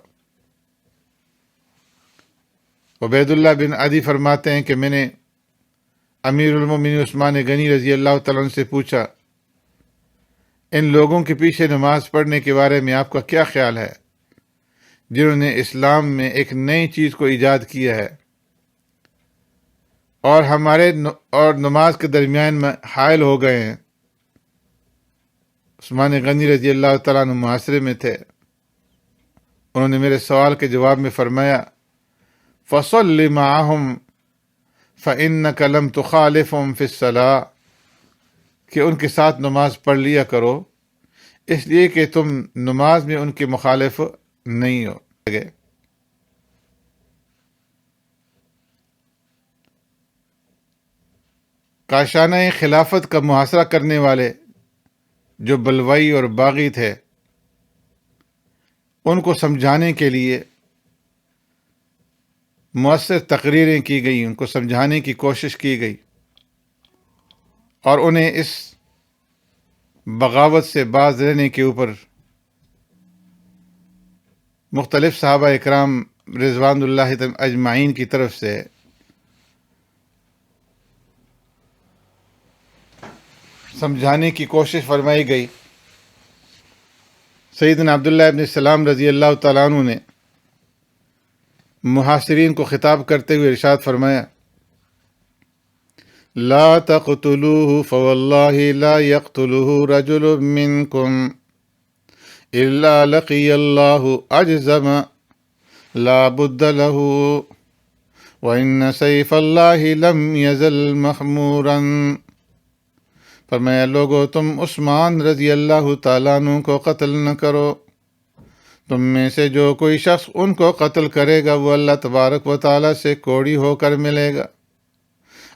عبید اللہ بن عدی فرماتے ہیں کہ میں نے امیر المومنین عثمان غنی رضی اللہ تعالیٰ عنہ سے پوچھا ان لوگوں کے پیچھے نماز پڑھنے کے بارے میں آپ کا کیا خیال ہے جنہوں نے اسلام میں ایک نئی چیز کو ایجاد کیا ہے اور نماز کے درمیان میں حائل ہو گئے ہیں؟ عثمان غنی رضی اللہ تعالیٰ عنہ محاصرے میں تھے، انہوں نے میرے سوال کے جواب میں فرمایا فَصَلِّ مَعَهُمْ فَإِنَّكَ لَمْ تُخَالِفْهُمْ فِي الصَّلَاةِ، کہ ان کے ساتھ نماز پڑھ لیا کرو اس لیے کہ تم نماز میں ان کے مخالف نہیں ہو گئے۔ کاشانہ خلافت کا محاصرہ کرنے والے جو بلوائی اور باغی تھے، ان کو سمجھانے کے لیے مؤثر تقریریں کی گئی، ان کو سمجھانے کی کوشش کی گئی، اور انہیں اس بغاوت سے باز رہنے کے اوپر مختلف صحابہ اکرام رضوان اللہ اجمعین کی طرف سے سمجھانے کی کوشش فرمائی گئی۔ سیدنا عبداللہ ابن السلام رضی اللہ تعالیٰ عنہ نے محاصرین کو خطاب کرتے ہوئے ارشاد فرمایا لا تقتلوه فوالله لا يقتله رجل منكم الا لقی اللہ اجزم لا بد له وان سیف اللہ لم یزل محمورا۔ فرمایا لوگو تم عثمان رضی اللہ تعالیٰ عنہ کو قتل نہ کرو، تم میں سے جو کوئی شخص ان کو قتل کرے گا وہ اللہ تبارک و تعالیٰ سے کوڑی ہو کر ملے گا۔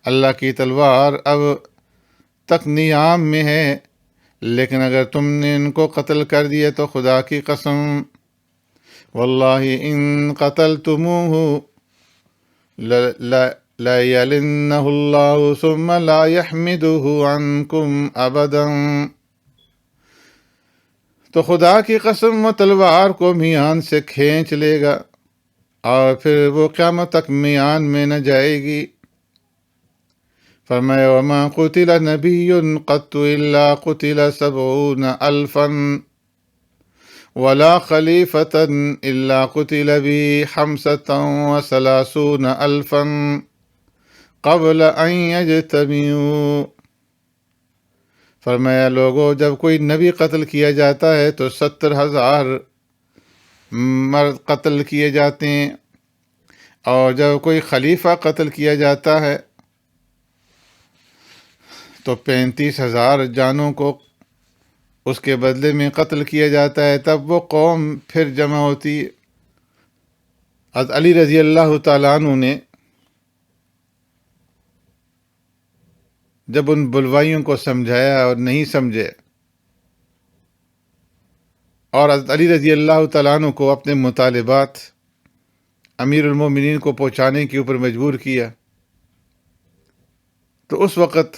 اللہ کی تلوار اب تک نیام میں ہے، لیکن اگر تم نے ان کو قتل کر دیا تو خدا کی قسم واللہ ان قتلتموہ لَيَلِنَّهُ اللَّهُ ثُمَّ لَا يَحْمِدُهُ عَنْكُمْ أَبَدًا۔ تو خدا کی قسم وہ تلوار کو میان سے کھینچ لے گا اور پھر وہ قیامت تک میان میں نہ جائے گی۔ فرمایا وما قتل نبی قط الا قتل 70,000 ولا خلیفة الا قتل بی 35,000 قبل ان یجتمعوا۔ فرمایا لوگو جب کوئی نبی قتل کیا جاتا ہے تو 70,000 مرد قتل کیے جاتے ہیں، اور جب کوئی خلیفہ قتل کیا جاتا ہے تو 35,000 جانوں کو اس کے بدلے میں قتل کیا جاتا ہے، تب وہ قوم پھر جمع ہوتی ہے۔ حضرت علی رضی اللہ تعالیٰ عنہ نے جب ان بلوائیوں کو سمجھایا اور نہیں سمجھے، اور حضرت علی رضی اللہ تعالیٰ عنہ کو اپنے مطالبات امیر المومنین کو پہنچانے کے اوپر مجبور کیا، تو اس وقت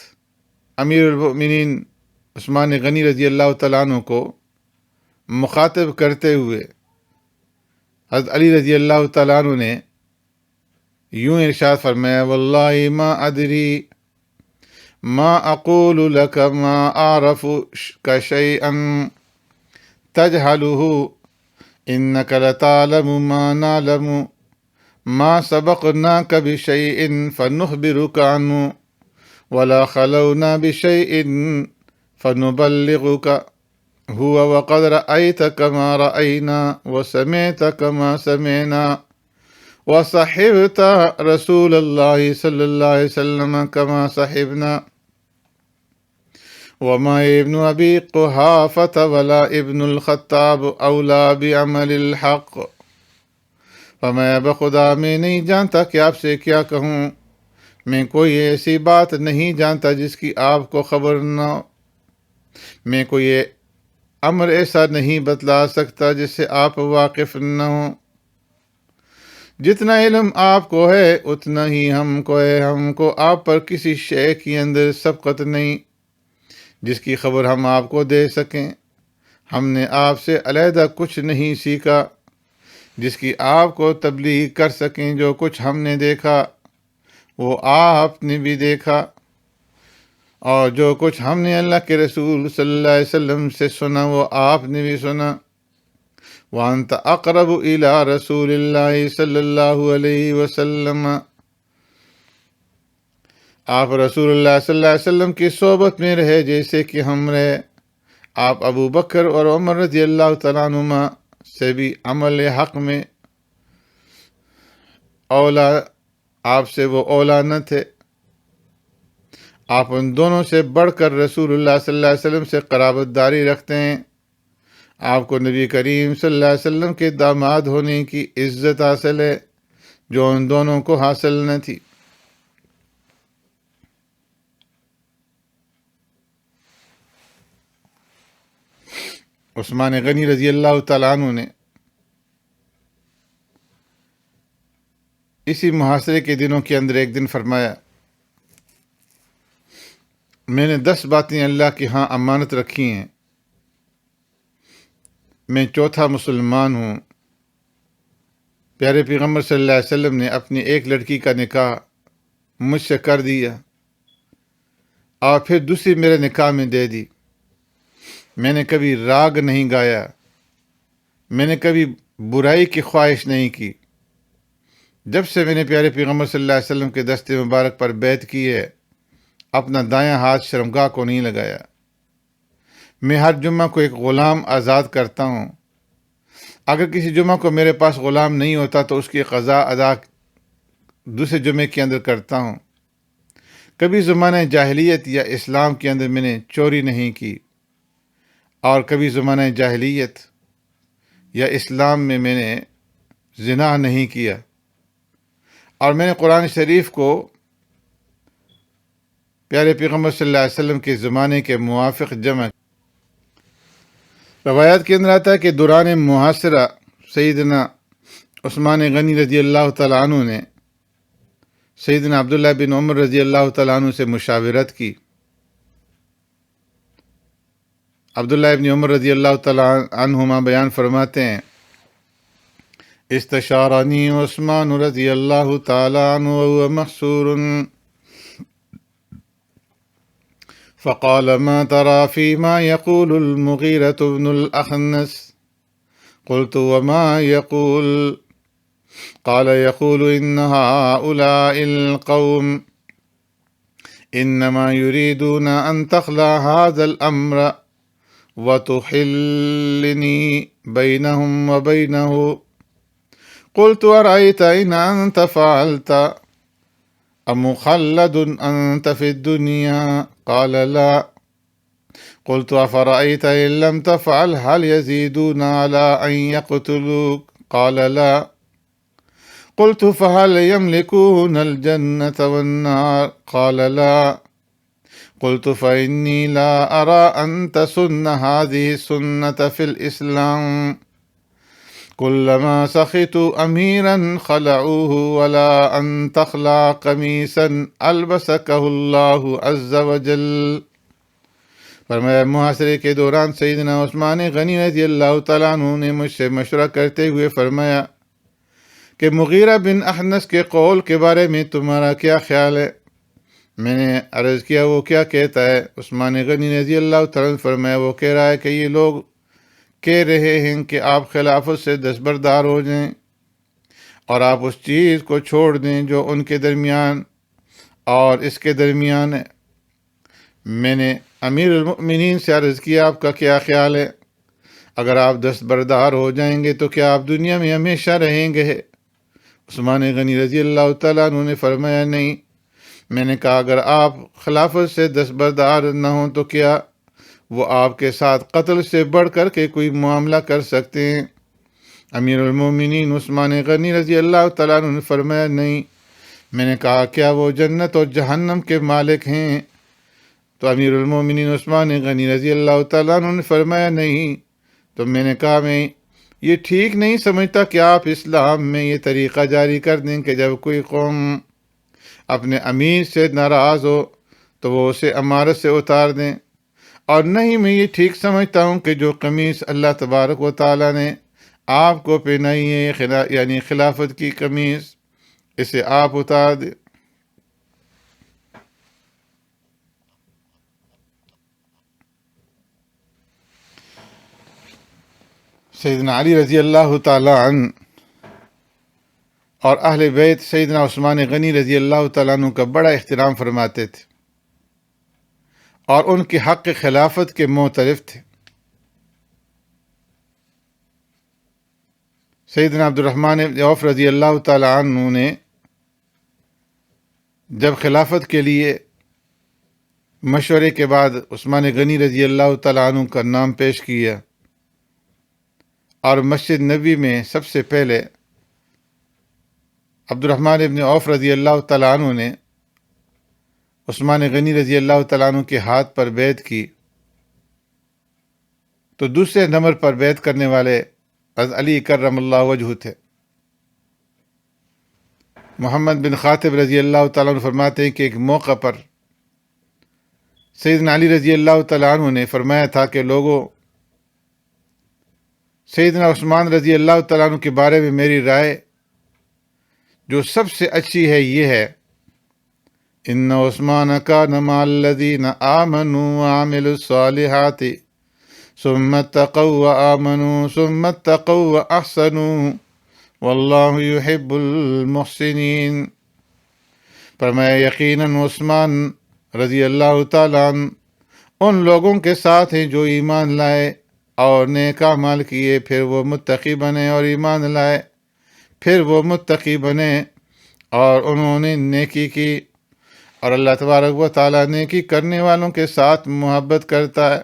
امیر المومنین عثمان غنی رضی اللہ تعالیٰ عنہ کو مخاطب کرتے ہوئے حضرت علی رضی اللہ تعالیٰ عنہ نے یوں ارشاد فرمایا واللہ ما ادری ما اقول لك ما اعرف شيئا تجهله انك لتعلم ما نعلم ما سبقناك بشيء فنخبرك عنه ولا خلونا بشيء فنبلغك هو وقد رأيت كما رأينا وسمعت كما سمعنا وصحبت رسول الله صلی اللہ علیہ وسلم كما صحبنا وما ابن ابی قحافة ولا ابن الخطاب اولا بعمل الحق۔ فرمایا بخدا میں نہیں جانتا کہ آپ سے کیا کہوں، میں کوئی ایسی بات نہیں جانتا جس کی آپ کو خبر نہ ہو، میں کوئی امر ایسا نہیں بتلا سکتا جس سے آپ واقف نہ ہوں۔ جتنا علم آپ کو ہے اتنا ہی ہم کو ہے، ہم کو آپ پر کسی شے کے اندر سبقت نہیں جس کی خبر ہم آپ کو دے سکیں۔ ہم نے آپ سے علیحدہ کچھ نہیں سیکھا جس کی آپ کو تبلیغ کر سکیں۔ جو کچھ ہم نے دیکھا وہ آپ نے بھی دیکھا، اور جو کچھ ہم نے اللہ کے رسول صلی اللہ علیہ وسلم سے سنا وہ آپ نے بھی سنا۔ وَأَنْتَ أَقْرَبُ إِلَىٰ رَسُولِ اللَّهِ صلی اللہ علیہ وسلم۔ آپ رسول اللہ صلی اللہ علیہ وسلم کی صحبت میں رہے جیسے کہ ہم رہے۔ آپ ابو بکر اور عمر رضی اللہ تعالیٰ عنہما سے بھی عمل حق میں اولا، آپ سے وہ اولا نہ تھے۔ آپ ان دونوں سے بڑھ کر رسول اللہ صلی اللہ علیہ وسلم سے قرابت داری رکھتے ہیں۔ آپ کو نبی کریم صلی اللہ علیہ وسلم کے داماد ہونے کی عزت حاصل ہے جو ان دونوں کو حاصل نہ تھی۔ عثمان غنی رضی اللہ تعالیٰ عنہ نے اسی محاصرے کے دنوں کے اندر ایک دن فرمایا میں نے 10 باتیں اللہ کے ہاں امانت رکھی ہیں، میں چوتھا مسلمان ہوں۔ پیارے پیغمبر صلی اللہ علیہ وسلم نے اپنی ایک لڑکی کا نکاح مجھ سے کر دیا اور پھر دوسری میرے نکاح میں دے دی۔ میں نے کبھی راگ نہیں گایا، میں نے کبھی برائی کی خواہش نہیں کی۔ جب سے میں نے پیارے پیغمبر صلی اللہ علیہ وسلم کے دست مبارک پر بیعت کی ہے، اپنا دایاں ہاتھ شرمگاہ کو نہیں لگایا۔ میں ہر جمعہ کو ایک غلام آزاد کرتا ہوں. اگر کسی جمعہ کو میرے پاس غلام نہیں ہوتا تو اس کی قضا ادا دوسرے جمعے کے اندر کرتا ہوں. کبھی زمانہ جاہلیت یا اسلام کے اندر میں نے چوری نہیں کی، اور کبھی زمانہ جاہلیت یا اسلام میں نے زنا نہیں کیا، اور میں نے قرآن شریف کو پیارے پیغمبر صلی اللہ علیہ وسلم کے زمانے کے موافق جمع. روایات کے اندر آتا ہے کہ دوران محاصرہ سیدنا عثمان غنی رضی اللہ تعالیٰ عنہ نے سیدنا عبداللہ بن عمر رضی اللہ تعالیٰ عنہ سے مشاورت کی. عبداللہ بن عمر رضی اللہ تعالیٰ عنہما بیان فرماتے ہیں، استشارنی عثمان رضی اللہ تعالیٰ عنہ وهو محصور فقال ما ترى فيما يقول المغيرة بن الأخنس؟ قلت وما يقول؟ قال يقول إن هؤلاء القوم إنما يريدون أن تخلع هذا الأمر وتحلني بينهم وبينه. قلت أرأيت إن أنت فعلت أمخلد أنت في الدنيا؟ قال لا. قلت أفرأيت إن لم تفعل هل يزيدون على أن يقتلوك؟ قال لا. قلت فهل يملكون الجنة والنار؟ قال لا. قلت فإني لا أرى أن تسن هذه السنة في الإسلام. كلما سخطوا أميرا خلعوه ولا أن تخلع قميصا ألبسكه الله عز وجل. فرمایا محاصرے کے دوران سیدنا عثمان غنی رضی اللہ تعالیٰ عنہ نے مجھ سے مشورہ کرتے ہوئے فرمایا کہ مغیرہ بن اخنس کے قول کے بارے میں تمہارا کیا خیال ہے؟ میں نے عرض کیا وہ کیا کہتا ہے؟ عثمان غنی رضی اللہ تعالیٰ عنہ فرمایا وہ کہہ رہا ہے کہ یہ لوگ کہہ رہے ہیں کہ آپ خلافت سے دستبردار ہو جائیں اور آپ اس چیز کو چھوڑ دیں جو ان کے درمیان اور اس کے درمیان ہے. میں نے امیر المؤمنین سے عرض کیا آپ کا کیا خیال ہے؟ اگر آپ دستبردار ہو جائیں گے تو کیا آپ دنیا میں ہمیشہ رہیں گے؟ عثمان غنی رضی اللہ تعالیٰ عنہ نے فرمایا نہیں. میں نے کہا اگر آپ خلافت سے دستبردار نہ ہوں تو کیا وہ آپ کے ساتھ قتل سے بڑھ کر کے کوئی معاملہ کر سکتے ہیں؟ امیر المومنین عثمان غنی رضی اللہ تعالیٰ عنہ نے فرمایا نہیں. میں نے کہا کیا وہ جنت اور جہنم کے مالک ہیں؟ تو امیر المومنین عثمان غنی رضی اللہ تعالیٰ عنہ نے فرمایا نہیں. تو میں نے کہا میں یہ ٹھیک نہیں سمجھتا کہ آپ اسلام میں یہ طریقہ جاری کر دیں کہ جب کوئی قوم اپنے امیر سے ناراض ہو تو وہ اسے امارت سے اتار دیں، اور نہیں میں یہ ٹھیک سمجھتا ہوں کہ جو قمیص اللہ تبارک و تعالیٰ نے آپ کو پہنائی ہے یعنی خلافت کی قمیص، اسے آپ اتار دیں. سیدنا علی رضی اللہ تعالیٰ عنہ اور اہل بیت سیدنا عثمان غنی رضی اللہ تعالیٰ عنہ کا بڑا احترام فرماتے تھے اور ان کے حق خلافت کے معترف تھے. سیدنا عبد الرحمن بن عوف رضی اللہ تعالیٰ عنہ نے جب خلافت کے لیے مشورے کے بعد عثمان غنی رضی اللہ تعالیٰ عنہ کا نام پیش کیا، اور مسجد نبی میں سب سے پہلے عبد الرحمن بن عوف رضی اللہ تعالیٰ عنہ نے عثمان غنی رضی اللہ تعالیٰ عنہ کے ہاتھ پر بیعت کی، تو دوسرے نمبر پر بیعت کرنے والے حضرت علی کرم اللہ وجہہ تھے. محمد بن خاطب رضی اللہ تعالیٰ عنہ فرماتے ہیں کہ ایک موقع پر سیدنا علی رضی اللہ تعالیٰ عنہ نے فرمایا تھا کہ لوگوں، سیدنا عثمان رضی اللہ تعالیٰ عنہ کے بارے میں میری رائے جو سب سے اچھی ہے یہ ہے، ان عثمان کان مع الذین آمنوا وعملوا الصالحات ثم اتقوا وآمنوا ثم اتقوا واحسنوا واللہ یحب المحسنین. فرمایا یقیناً عثمان رضی اللہ تعالیٰ عنہ ان لوگوں کے ساتھ ہیں جو ایمان لائے اور نیک اعمال کیے، پھر وہ متقی بنے، اور ایمان لائے پھر وہ متقی بنے اور انہوں نے نیکی کی، اور اللہ تبارک و تعالیٰ نیکی کرنے والوں کے ساتھ محبت کرتا ہے۔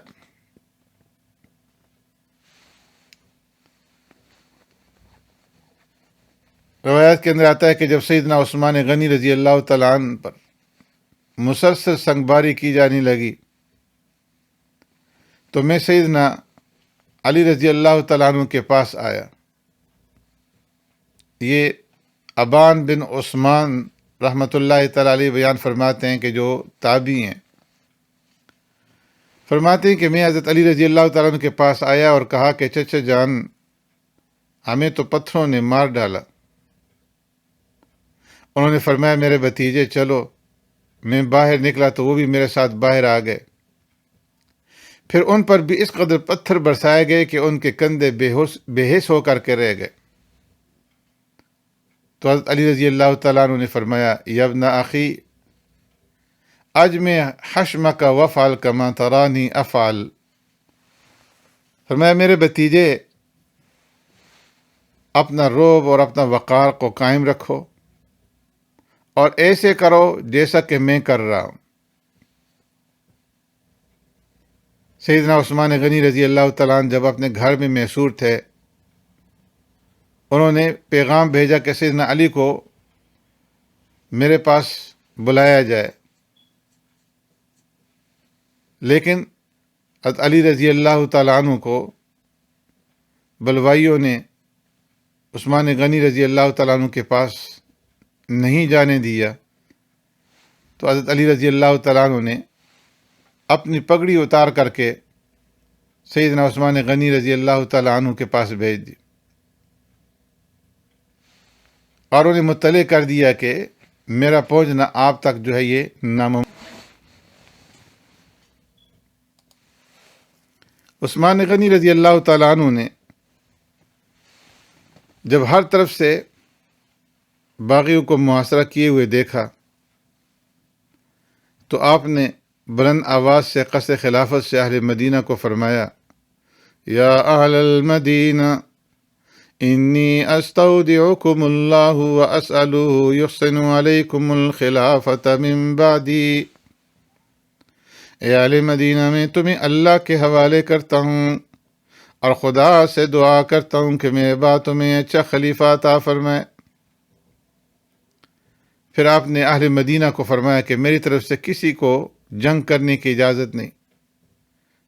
روایت کے اندر آتا ہے کہ جب سیدنا عثمان غنی رضی اللہ تعالیٰ عنہ پر مسلسل سنگباری کی جانے لگی تو میں سیدنا علی رضی اللہ تعالیٰ عنہ کے پاس آیا۔ یہ ابان بن عثمان رحمۃ اللہ تعالیٰ علیہ بیان فرماتے ہیں کہ جو تابعی ہیں، فرماتے ہیں کہ میں حضرت علی رضی اللہ تعالیٰ عنہ کے پاس آیا اور کہا کہ چچا جان، ہمیں تو پتھروں نے مار ڈالا۔ انہوں نے فرمایا میرے بھتیجے چلو۔ میں باہر نکلا تو وہ بھی میرے ساتھ باہر آ گئے۔ پھر ان پر بھی اس قدر پتھر برسائے گئے کہ ان کے کندھے بے حس ہو کر کے رہ گئے۔ تو حضرت علی رضی اللہ تعالیٰ عنہ نے فرمایا یا ابن اخی اجمع حشمک وافعل کما ترانی افعل، فرمایا میرے بھتیجے اپنا رعب اور اپنا وقار کو قائم رکھو اور ایسے کرو جیسا کہ میں کر رہا ہوں۔ سیدنا عثمان غنی رضی اللہ تعالیٰ عنہ جب اپنے گھر میں محصور تھے، انہوں نے پیغام بھیجا کہ سیدنا علی کو میرے پاس بلایا جائے، لیکن حضرت علی رضی اللہ تعالیٰ عنہ کو بلوائیوں نے عثمان غنی رضی اللہ تعالیٰ عنہ کے پاس نہیں جانے دیا۔ تو حضرت علی رضی اللہ تعالیٰ عنہ نے اپنی پگڑی اتار کر کے سیدنا عثمان غنی رضی اللہ تعالیٰ عنہ کے پاس بھیج دی اور انہیں مطلع کر دیا کہ میرا پہنچنا آپ تک جو ہے یہ ناممکن۔ عثمان غنی رضی اللہ تعالیٰ عنہ نے جب ہر طرف سے باغیوں کو محاصرہ کیے ہوئے دیکھا تو آپ نے بلند آواز سے قصد خلافت سے اہل مدینہ کو فرمایا یا اہل المدینہ انی استودعکم اللہ واسألہ یحسن علیکم الخلافت من بعدی، اے اہل مدینہ میں تمہیں اللہ کے حوالے کرتا ہوں اور خدا سے دعا کرتا ہوں کہ میرے بعد تمہیں اچھا خلیفہ عطا فرمائے۔ پھر آپ نے اہل مدینہ کو فرمایا کہ میری طرف سے کسی کو جنگ کرنے کی اجازت نہیں،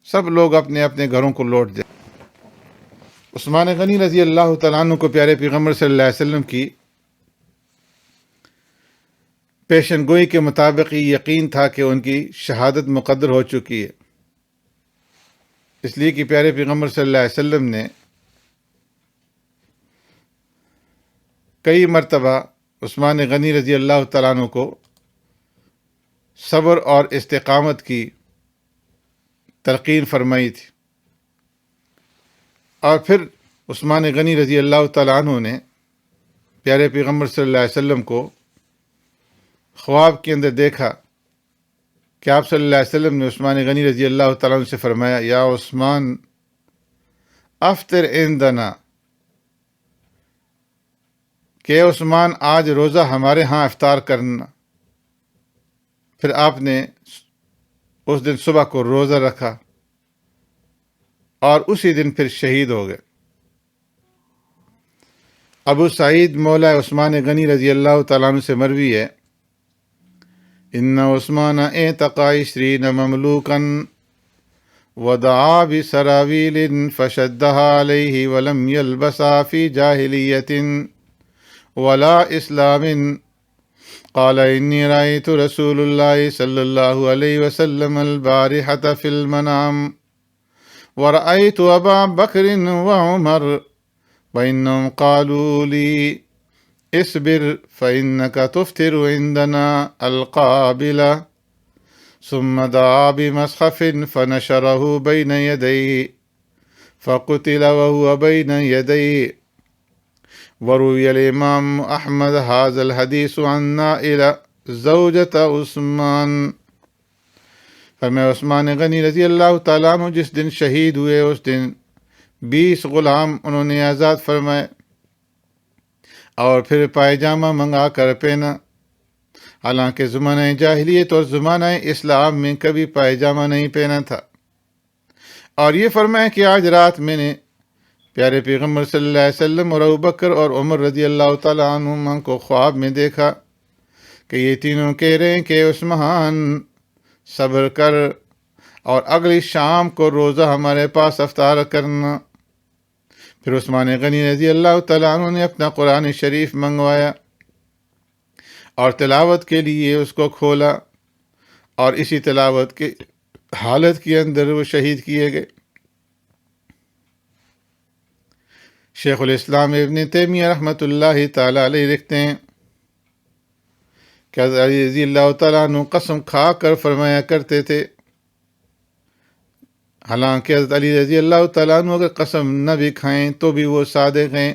سب لوگ اپنے اپنے گھروں کو لوٹ جائیں۔ عثمان غنی رضی اللہ تعالیٰ عنہ کو پیارے پیغمبر صلی اللہ علیہ وسلم کی پیشن گوئی کے مطابق یہ یقین تھا کہ ان کی شہادت مقدر ہو چکی ہے، اس لیے کہ پیارے پیغمبر صلی اللہ علیہ وسلم نے کئی مرتبہ عثمان غنی رضی اللہ تعالیٰ عنہ کو صبر اور استقامت کی تلقین فرمائی تھی، اور پھر عثمان غنی رضی اللہ تعالیٰ عنہ نے پیارے پیغمبر صلی اللہ علیہ وسلم کو خواب کے اندر دیکھا کہ آپ صلی اللہ علیہ وسلم نے عثمان غنی رضی اللہ تعالیٰ عنہ سے فرمایا یا عثمان افطر عندنا، کہ عثمان آج روزہ ہمارے ہاں افطار کرنا۔ پھر آپ نے اس دن صبح کو روزہ رکھا اور اسی دن پھر شہید ہو گئے۔ ابو سعید مولا عثمان غنی رضی اللہ تعالیٰ عنہ سے مروی ہے ان عثمان اعتقى 20 مملوکا ودعا بسراویل فشدها علیہ ولم یلبسا فی جاہلیت ولا اسلام، قال انی رأیت رسول اللہ صلی اللہ علیہ وسلم البارحة فی المنام ورأیت ابا بکر وعمر وإنهم قالوا لي اصبر فإنك تفطر عندنا القابلة، ثم دعا بمصحف فنشره بين يديه فقتل وهو بين يديه۔ وروي الإمام أحمد هذا الحديث عن نائلة زوجة عثمان فرمایا عثمان غنی رضی اللہ تعالیٰ عنہ جس دن شہید ہوئے اس دن 20 غلام انہوں نے آزاد فرمائے اور پھر پائجامہ منگا کر پہنا۔ حالانکہ زمانہ جاہلیت اور زمانہ اسلام میں کبھی پائجامہ نہیں پہنا تھا۔ اور یہ فرمایا کہ آج رات میں نے پیارے پیغمبر صلی اللہ علیہ وسلم اور ابوبکر اور عمر رضی اللہ تعالیٰ عنہما کو خواب میں دیکھا کہ یہ تینوں کہہ رہے ہیں کہ عثمان صبر کر اور اگلی شام کو روزہ ہمارے پاس افطار کرنا۔ پھر عثمان غنی رضی اللہ تعالیٰ عنہ نے اپنا قرآن شریف منگوایا اور تلاوت کے لیے اس کو کھولا، اور اسی تلاوت کی حالت کے اندر وہ شہید کیے گئے۔ شیخ الاسلام ابن تیمیہ رحمۃ اللہ تعالیٰ علیہ لکھتے ہیں کہ حضرت علی رضی اللہ تعالیٰ عنہ قسم کھا کر فرمایا کرتے تھے، حالانکہ حضرت علی رضی اللہ تعالیٰ عنہ اگر قسم نہ بھی کھائیں تو بھی وہ صادق ہیں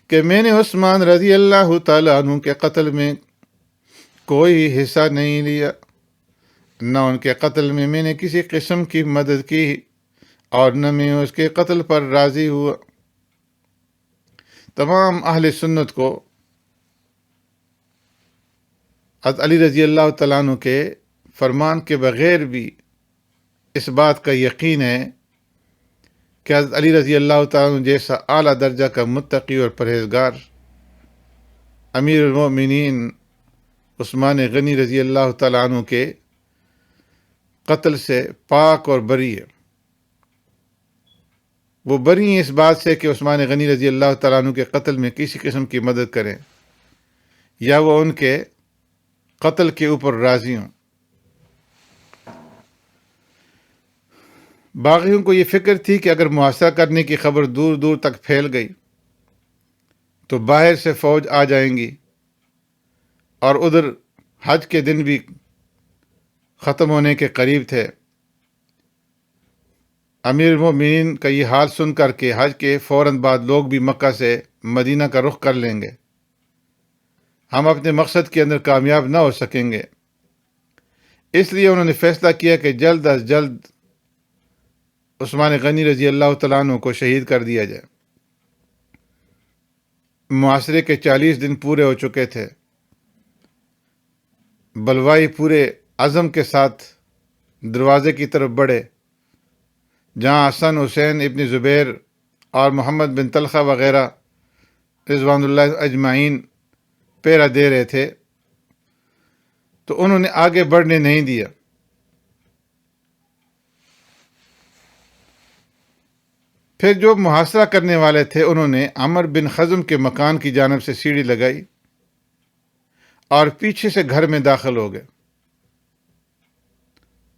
کہ میں نے عثمان رضی اللہ تعالیٰ عنہ کے قتل میں کوئی حصہ نہیں لیا، نہ ان کے قتل میں میں نے کسی قسم کی مدد کی، اور نہ میں اس کے قتل پر راضی ہوا۔ تمام اہل سنت کو حضرت علی رضی اللہ تعالیٰ عنہ کے فرمان کے بغیر بھی اس بات کا یقین ہے کہ حضرت علی رضی اللہ تعالیٰ عنہ جیسا اعلیٰ درجہ کا متقی اور پرہیزگار امیر المؤمنین عثمان غنی رضی اللہ تعالیٰ عنہ کے قتل سے پاک اور بری ہے۔ وہ بری ہیں اس بات سے کہ عثمان غنی رضی اللہ تعالیٰ عنہ کے قتل میں کسی قسم کی مدد کریں یا وہ ان کے قتل کے اوپر راضی ہوں۔ باغیوں کو یہ فکر تھی کہ اگر محاصرہ کرنے کی خبر دور دور تک پھیل گئی تو باہر سے فوج آ جائیں گی، اور ادھر حج کے دن بھی ختم ہونے کے قریب تھے۔ امیر المؤمنین کا یہ حال سن کر کے حج کے فوراً بعد لوگ بھی مکہ سے مدینہ کا رخ کر لیں گے، ہم اپنے مقصد کے اندر کامیاب نہ ہو سکیں گے۔ اس لیے انہوں نے فیصلہ کیا کہ جلد از جلد عثمان غنی رضی اللہ تعالیٰ عنہ کو شہید کر دیا جائے۔ محاصرے کے 40 دن پورے ہو چکے تھے۔ بلوائی پورے عزم کے ساتھ دروازے کی طرف بڑھے، جہاں حسن، حسین ابن زبیر اور محمد بن طلحہ وغیرہ رضوان اللہ اجمعین پہرا دے رہے تھے، تو انہوں نے آگے بڑھنے نہیں دیا۔ پھر جو محاصرہ کرنے والے تھے انہوں نے عمر بن حزم کے مکان کی جانب سے سیڑھی لگائی اور پیچھے سے گھر میں داخل ہو گئے۔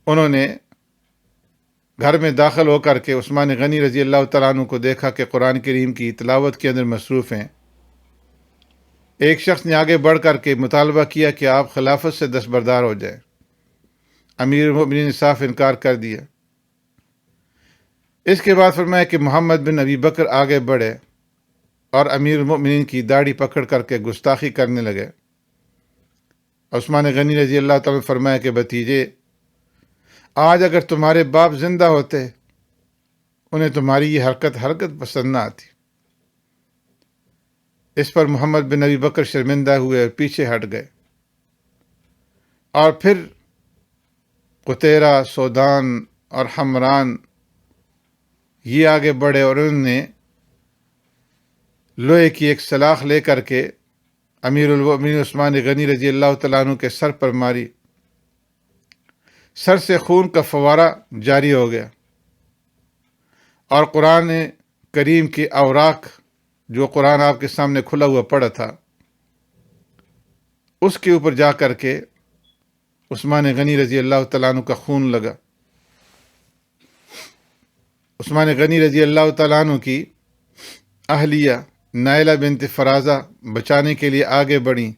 انہوں نے گھر میں داخل ہو کر کے عثمان غنی رضی اللہ تعالیٰ عنہ کو دیکھا کہ قرآن کریم کی تلاوت کے اندر مصروف ہیں۔ ایک شخص نے آگے بڑھ کر کے مطالبہ کیا کہ آپ خلافت سے دستبردار ہو جائیں۔ امیر المؤمنین نے صاف انکار کر دیا۔ اس کے بعد فرمایا کہ محمد بن ابی بکر آگے بڑھے اور امیر المؤمنین کی داڑھی پکڑ کر کے گستاخی کرنے لگے۔ عثمان غنی رضی اللہ تعالیٰ نے فرمایا کہ بھتیجے، آج اگر تمہارے باپ زندہ ہوتے انہیں تمہاری یہ حرکت پسند نہ آتی۔ اس پر محمد بن ابی بکر شرمندہ ہوئے اور پیچھے ہٹ گئے، اور پھر قطیرہ، سودان اور حمران یہ آگے بڑھے اور انہوں نے لوہے کی ایک سلاخ لے کر کے امیر المؤمنین عثمان غنی رضی اللہ تعالیٰ عنہ کے سر پر ماری۔ سر سے خون کا فوارہ جاری ہو گیا، اور قرآن کریم کے اوراق جو قرآن آپ کے سامنے کھلا ہوا پڑا تھا اس کے اوپر جا کر کے عثمان غنی رضی اللہ تعالیٰ عنہ کا خون لگا۔ عثمان غنی رضی اللہ تعالیٰ عنہ کی اہلیہ نائلہ بنت فرازہ بچانے کے لیے آگے بڑھیں۔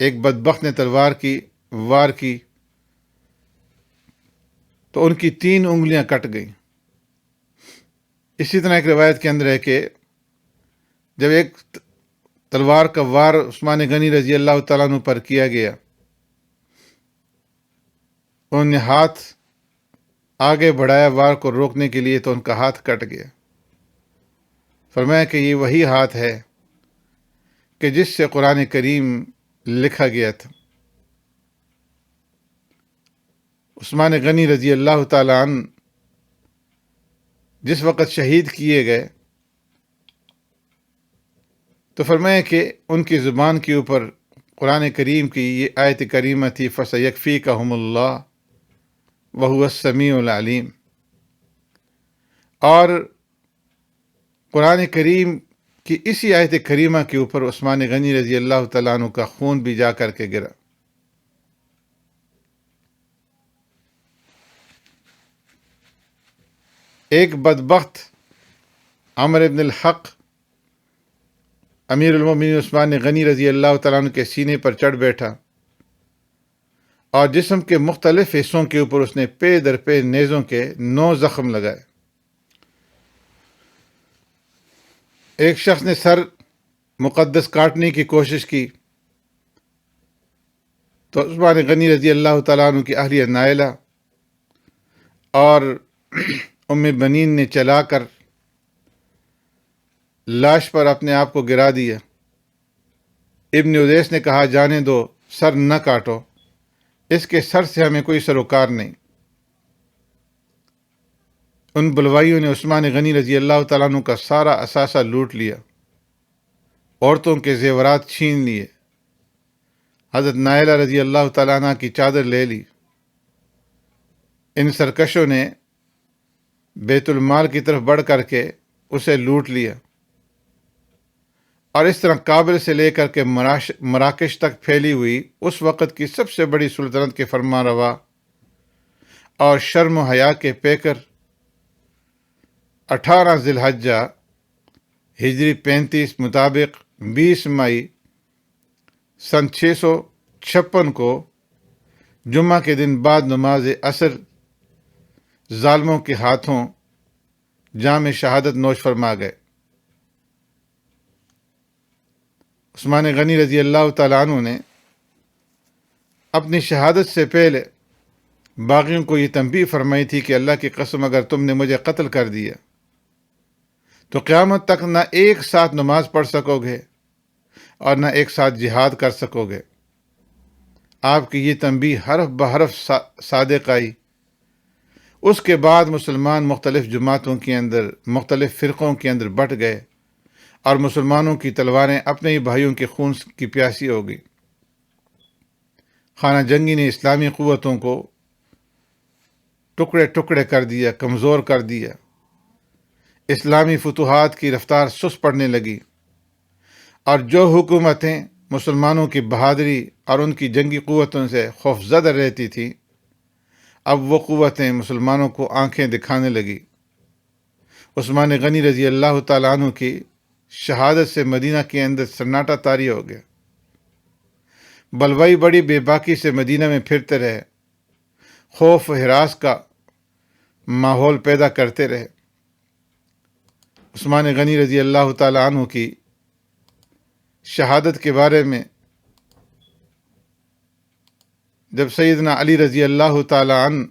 ایک بدبخت نے تلوار کی وار کی تو ان کی 3 انگلیاں کٹ گئیں۔ اسی طرح ایک روایت کے اندر ہے کہ جب ایک تلوار کا وار عثمان غنی رضی اللہ تعالیٰ عنہ پر کیا گیا انہوں نے ہاتھ آگے بڑھایا وار کو روکنے کے لیے تو ان کا ہاتھ کٹ گیا۔ فرمایا کہ یہ وہی ہاتھ ہے کہ جس سے قرآن کریم لکھا گیا تھا۔ عثمان غنی رضی اللہ تعالیٰ عنہ جس وقت شہید کیے گئے تو فرمایا کہ ان کی زبان کے اوپر قرآن کریم کی یہ آیت کریمہ تھی، فَسَيَكْفِيكَهُمُ اللَّهُ وَهُوَ السَّمِيعُ الْعَلِيمُ، اور قرآن کریم کی اسی آیت کریمہ کے اوپر عثمان غنی رضی اللہ تعالیٰ عنہ کا خون بھی جا کر کے گرا۔ ایک بدبخت عمر بن الحق امیر المومنین عثمان غنی رضی اللہ تعالیٰ عنہ کے سینے پر چڑھ بیٹھا اور جسم کے مختلف حصوں کے اوپر اس نے پے در پے نیزوں کے 9 زخم لگائے۔ ایک شخص نے سر مقدس کاٹنے کی کوشش کی تو عثمان غنی رضی اللہ تعالیٰ عنہ کی اہلیہ نائلہ اور ام بنین نے چلا کر لاش پر اپنے آپ کو گرا دیا۔ ابن ادیس نے کہا جانے دو، سر نہ کاٹو، اس کے سر سے ہمیں کوئی سروکار نہیں۔ ان بلوائیوں نے عثمان غنی رضی اللہ تعالیٰ عنہ کا سارا اثاثہ لوٹ لیا، عورتوں کے زیورات چھین لیے، حضرت نائلہ رضی اللہ تعالیٰ عنہ کی چادر لے لی۔ ان سرکشوں نے بیت المال کی طرف بڑھ کر کے اسے لوٹ لیا اور اس طرح کابل سے لے کر کے مراکش تک پھیلی ہوئی اس وقت کی سب سے بڑی سلطنت کے فرما روا اور شرم و حیا کے پیکر 18 ذی الحجہ ہجری 35 مطابق 20 مئی سن 656 کو جمعہ کے دن بعد نماز عصر ظالموں کے ہاتھوں جام شہادت نوش فرما گئے۔ عثمان غنی رضی اللہ تعالیٰ عنہ نے اپنی شہادت سے پہلے باغیوں کو یہ تنبیہ فرمائی تھی کہ اللہ کی قسم اگر تم نے مجھے قتل کر دیا تو قیامت تک نہ ایک ساتھ نماز پڑھ سکو گے اور نہ ایک ساتھ جہاد کر سکو گے۔ آپ کی یہ تنبیہ حرف بحرف صادق آئی۔ اس کے بعد مسلمان مختلف جماعتوں کے اندر، مختلف فرقوں کے اندر بٹ گئے اور مسلمانوں کی تلواریں اپنے ہی بھائیوں کے خون کی پیاسی ہو گئی۔ خانہ جنگی نے اسلامی قوتوں کو ٹکڑے ٹکڑے کر دیا، کمزور کر دیا۔ اسلامی فتوحات کی رفتار سست پڑنے لگی اور جو حکومتیں مسلمانوں کی بہادری اور ان کی جنگی قوتوں سے خوفزدہ رہتی تھیں، اب وہ قوتیں مسلمانوں کو آنکھیں دکھانے لگی۔ عثمان غنی رضی اللہ تعالیٰ عنہ کی شہادت سے مدینہ کے اندر سناٹا طاری ہو گیا۔ بلوائی بڑی بے باکی سے مدینہ میں پھرتے رہے، خوف و ہراس کا ماحول پیدا کرتے رہے۔ عثمان غنی رضی اللہ تعالیٰ عنہ کی شہادت کے بارے میں جب سیدنا علی رضی اللہ تعالیٰ عنہ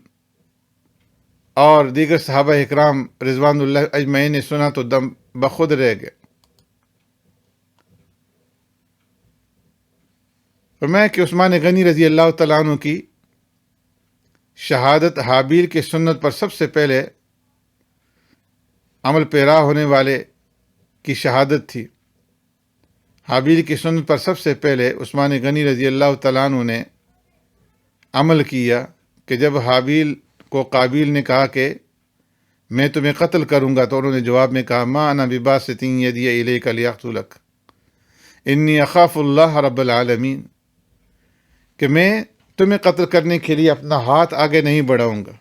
اور دیگر صحابہ اکرام رضوان اللہ اجمعین نے سنا تو دم بخود رہ گئے۔ فرمایا کہ عثمان غنی رضی اللہ تعالیٰ عنہ کی شہادت حابیل کی سنت پر سب سے پہلے عمل پیرا ہونے والے کی شہادت تھی۔ حابیل کی سنت پر سب سے پہلے عثمان غنی رضی اللہ تعالیٰ عنہ نے عمل کیا کہ جب حابیل کو قابیل نے کہا کہ میں تمہیں قتل کروں گا تو انہوں نے جواب میں کہا ما انا بباسط یدی الیک لیقتلک انی اخاف اللہ رب العالمین، کہ میں تمہیں قتل کرنے کے لیے اپنا ہاتھ آگے نہیں بڑھاؤں گا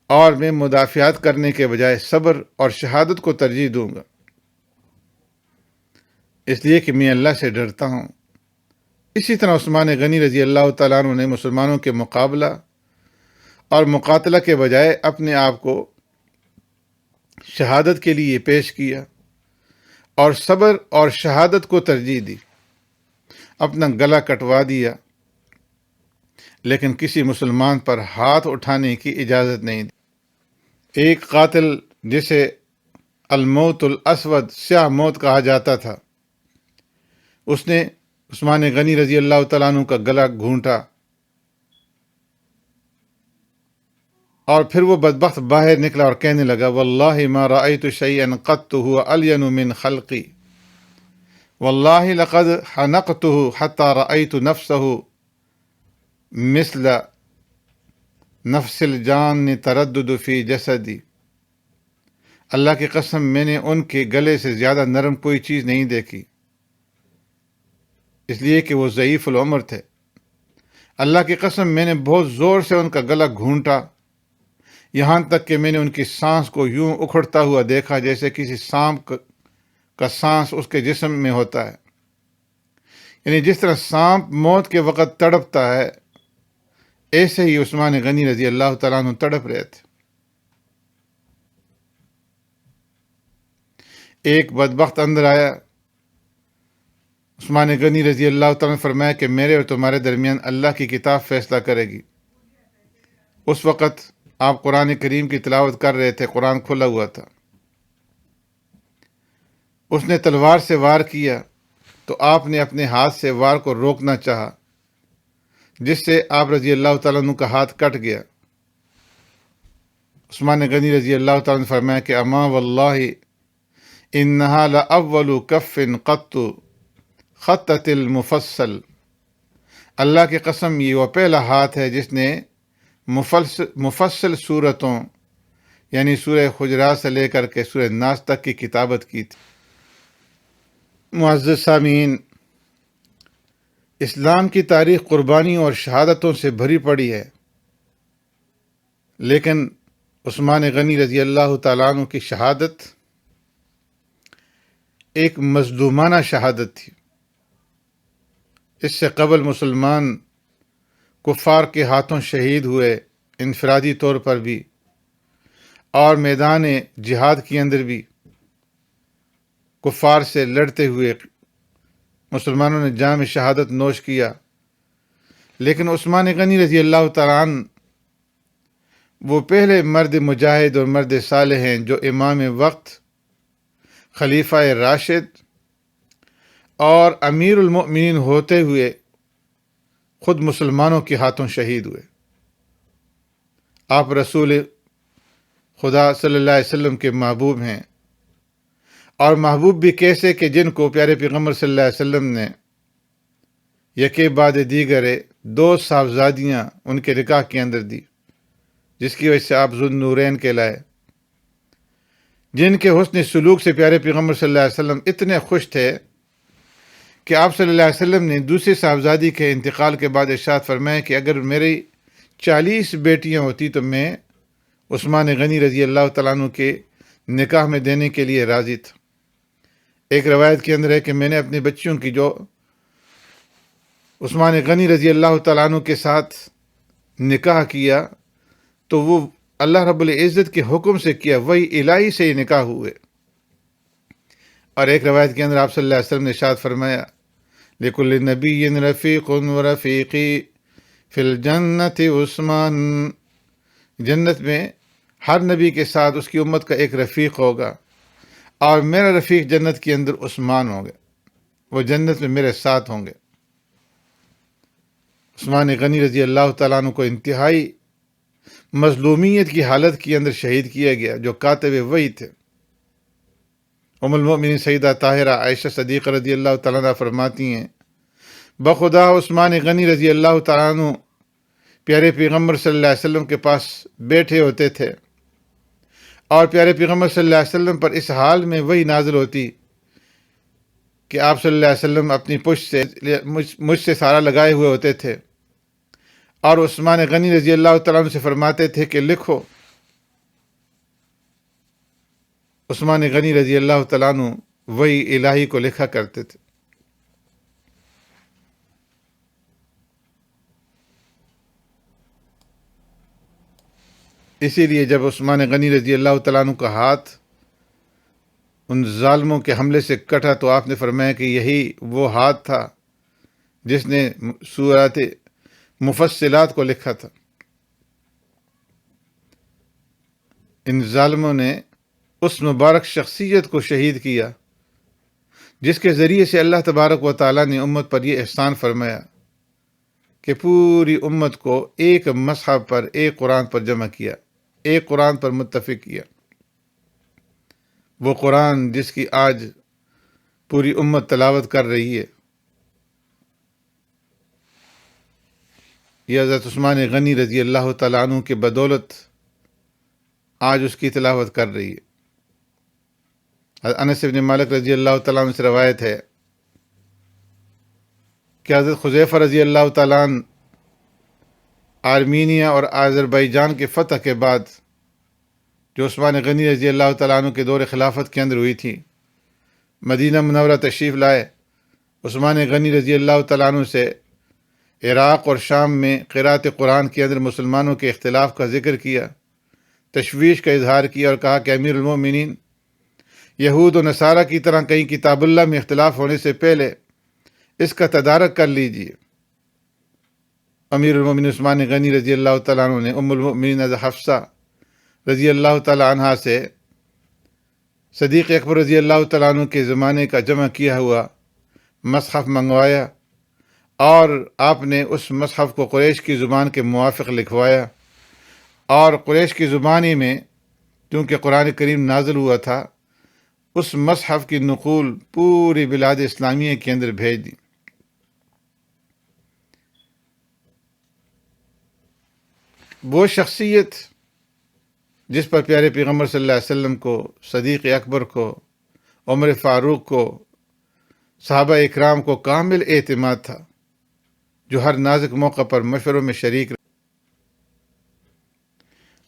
اور میں مدافعات کرنے کے بجائے صبر اور شہادت کو ترجیح دوں گا، اس لیے کہ میں اللہ سے ڈرتا ہوں۔ اسی طرح عثمان غنی رضی اللہ تعالیٰ عنہ نے مسلمانوں کے مقابلہ اور مقاتلہ کے بجائے اپنے آپ کو شہادت کے لیے پیش کیا اور صبر اور شہادت کو ترجیح دی، اپنا گلا کٹوا دیا، لیکن کسی مسلمان پر ہاتھ اٹھانے کی اجازت نہیں دی۔ ایک قاتل جسے الموت الاسود سیاہ موت کہا جاتا تھا، اس نے عثمان غنی رضی اللہ تعالیٰ عنہ کا گلا گھونٹا اور پھر وہ بدبخت باہر نکلا اور کہنے لگا واللہ ما رأیت شیئا قط هو الین من خلقی واللہ لقد حنقته حتی رأیت نفسه مثل نفس الجان تردد فی جسدی۔ اللہ کی قسم میں نے ان کے گلے سے زیادہ نرم کوئی چیز نہیں دیکھی، اس لیے کہ وہ ضعیف العمر تھے۔ اللہ کی قسم میں نے بہت زور سے ان کا گلا گھونٹا، یہاں تک کہ میں نے ان کی سانس کو یوں اکھڑتا ہوا دیکھا جیسے کسی سانپ کا سانس اس کے جسم میں ہوتا ہے، یعنی جس طرح سانپ موت کے وقت تڑپتا ہے، ایسے ہی عثمان غنی رضی اللہ تعالیٰ عنہ تڑپ رہے تھے۔ ایک بدبخت اندر آیا، عثمان غنی رضی اللہ تعالیٰ نے فرمایا کہ میرے اور تمہارے درمیان اللہ کی کتاب فیصلہ کرے گی۔ اس وقت آپ قرآن کریم کی تلاوت کر رہے تھے، قرآن کھلا ہوا تھا۔ اس نے تلوار سے وار کیا تو آپ نے اپنے ہاتھ سے وار کو روکنا چاہا، جس سے آپ رضی اللہ تعالیٰ عنہ کا ہاتھ کٹ گیا۔ عثمان غنی رضی اللہ تعالیٰ نے فرمایا کہ اما واللہ انہا لأول کف قط خطت المفصل، اللہ کی قسم یہ وہ پہلا ہاتھ ہے جس نے مفصل صورتوں یعنی سورہ حجرات سے لے کر کے سورہ ناس تک کی کتابت کی تھی۔ معزز سامعین، اسلام کی تاریخ قربانیوں اور شہادتوں سے بھری پڑی ہے، لیکن عثمان غنی رضی اللہ تعالیٰ عنہ کی شہادت ایک مظلومانہ شہادت تھی۔ اس سے قبل مسلمان کفار کے ہاتھوں شہید ہوئے، انفرادی طور پر بھی اور میدان جہاد کے اندر بھی کفار سے لڑتے ہوئے مسلمانوں نے جام شہادت نوش کیا، لیکن عثمان غنی رضی اللہ تعالیٰ عنہ وہ پہلے مرد مجاہد اور مرد صالح ہیں جو امام وقت، خلیفہ راشد اور امیر المؤمنین ہوتے ہوئے خود مسلمانوں کے ہاتھوں شہید ہوئے۔ آپ رسول خدا صلی اللہ علیہ وسلم کے محبوب ہیں، اور محبوب بھی کیسے کہ جن کو پیارے پیغمبر صلی اللہ علیہ وسلم نے یکے بعد دیگر 2 صاحبزادیاں ان کے نکاح کے اندر دی، جس کی وجہ سے آپ ذو النورین کہلائے، جن کے حسن سلوک سے پیارے پیغمبر صلی اللہ علیہ وسلم اتنے خوش تھے کہ آپ صلی اللہ علیہ وسلم نے دوسری صاحبزادی کے انتقال کے بعد ارشاد فرمایا کہ اگر میری 40 بیٹیاں ہوتی تو میں عثمان غنی رضی اللہ تعالیٰ عنہ کے نکاح میں دینے کے لیے راضی تھا۔ ایک روایت کے اندر ہے کہ میں نے اپنی بچیوں کی جو عثمان غنی رضی اللہ تعالیٰ عنہ کے ساتھ نکاح کیا تو وہ اللہ رب العزت کے حکم سے کیا، وہی الہی سے ہی نکاح ہوئے۔ اور ایک روایت کے اندر آپ صلی اللہ علیہ وسلم نے ارشاد فرمایا لِكُلِّ نَبِيٍّ رَفِيقٌ وَرَفِيقِي فِي الْجَنَّةِ عثمان، جنت میں ہر نبی کے ساتھ اس کی امت کا ایک رفیق ہوگا، اور میرا رفیق جنت کے اندر عثمان ہوں گے، وہ جنت میں میرے ساتھ ہوں گے۔ عثمان غنی رضی اللہ تعالیٰ عنہ کو انتہائی مظلومیت کی حالت کے اندر شہید کیا گیا، جو کاتب وحی تھے۔ ام المؤمنین سیدہ طاہرہ عائشہ صدیقہ رضی اللہ تعالیٰ عنہ فرماتی ہیں بخدا عثمان غنی رضی اللہ تعالیٰ عنہ پیارے پیغمبر صلی اللہ علیہ وسلم کے پاس بیٹھے ہوتے تھے، اور پیارے پیغمبر صلی اللہ علیہ وسلم پر اس حال میں وحی نازل ہوتی کہ آپ صلی اللہ علیہ وسلم اپنی پشت سے مجھ سے سارا لگائے ہوئے ہوتے تھے، اور عثمان غنی رضی اللہ تعالیٰ عنہ سے فرماتے تھے کہ لکھو۔ عثمان غنی رضی اللہ تعالیٰ عنہ وحی الہی کو لکھا کرتے تھے۔ اسی لیے جب عثمان غنی رضی اللہ تعالیٰ عنہ کا ہاتھ ان ظالموں کے حملے سے کٹا تو آپ نے فرمایا کہ یہی وہ ہاتھ تھا جس نے سورۃ مفصلات کو لکھا تھا۔ ان ظالموں نے اس مبارک شخصیت کو شہید کیا جس کے ذریعے سے اللہ تبارک و تعالیٰ نے امت پر یہ احسان فرمایا کہ پوری امت کو ایک مصحف پر، ایک قرآن پر جمع کیا، ایک قرآن پر متفق کیا۔ وہ قرآن جس کی آج پوری امت تلاوت کر رہی ہے، یہ حضرت عثمان غنی رضی اللہ تعالیٰ عنہ کے بدولت آج اس کی تلاوت کر رہی ہے۔ انس بن مالک رضی اللہ تعالیٰ عنہ سے روایت ہے کہ حضرت حذیفہ رضی اللہ تعالیٰ عنہ آرمینیا اور آذربائیجان کے فتح کے بعد، جو عثمان غنی رضی اللہ تعالیٰ عنہ کے دور خلافت کے اندر ہوئی تھی، مدینہ منورہ تشریف لائے۔ عثمان غنی رضی اللہ تعالیٰ عنہ سے عراق اور شام میں قراءت قرآن کے اندر مسلمانوں کے اختلاف کا ذکر کیا، تشویش کا اظہار کیا اور کہا کہ امیر المومنین، یہود و نصارہ کی طرح کہیں کتاب اللہ میں اختلاف ہونے سے پہلے اس کا تدارک کر لیجیے۔ امیر المومنین عثمان غنی رضی اللہ تعالیٰ عنہ نے ام المؤمنین حضرت حفصہ رضی اللہ تعالیٰ عنہ سے صدیق اکبر رضی اللہ تعالیٰ عنہ کے زمانے کا جمع کیا ہوا مصحف منگوایا، اور آپ نے اس مصحف کو قریش کی زبان کے موافق لکھوایا، اور قریش کی زبانی میں چونکہ قرآن کریم نازل ہوا تھا، اس مصحف کی نقول پوری بلاد اسلامیہ کے اندر بھیج دی۔ وہ شخصیت جس پر پیارے پیغمبر صلی اللہ علیہ وسلم کو، صدیق اکبر کو، عمر فاروق کو، صحابہ اکرام کو کامل اعتماد تھا، جو ہر نازک موقع پر مشوروں میں شریک رہے،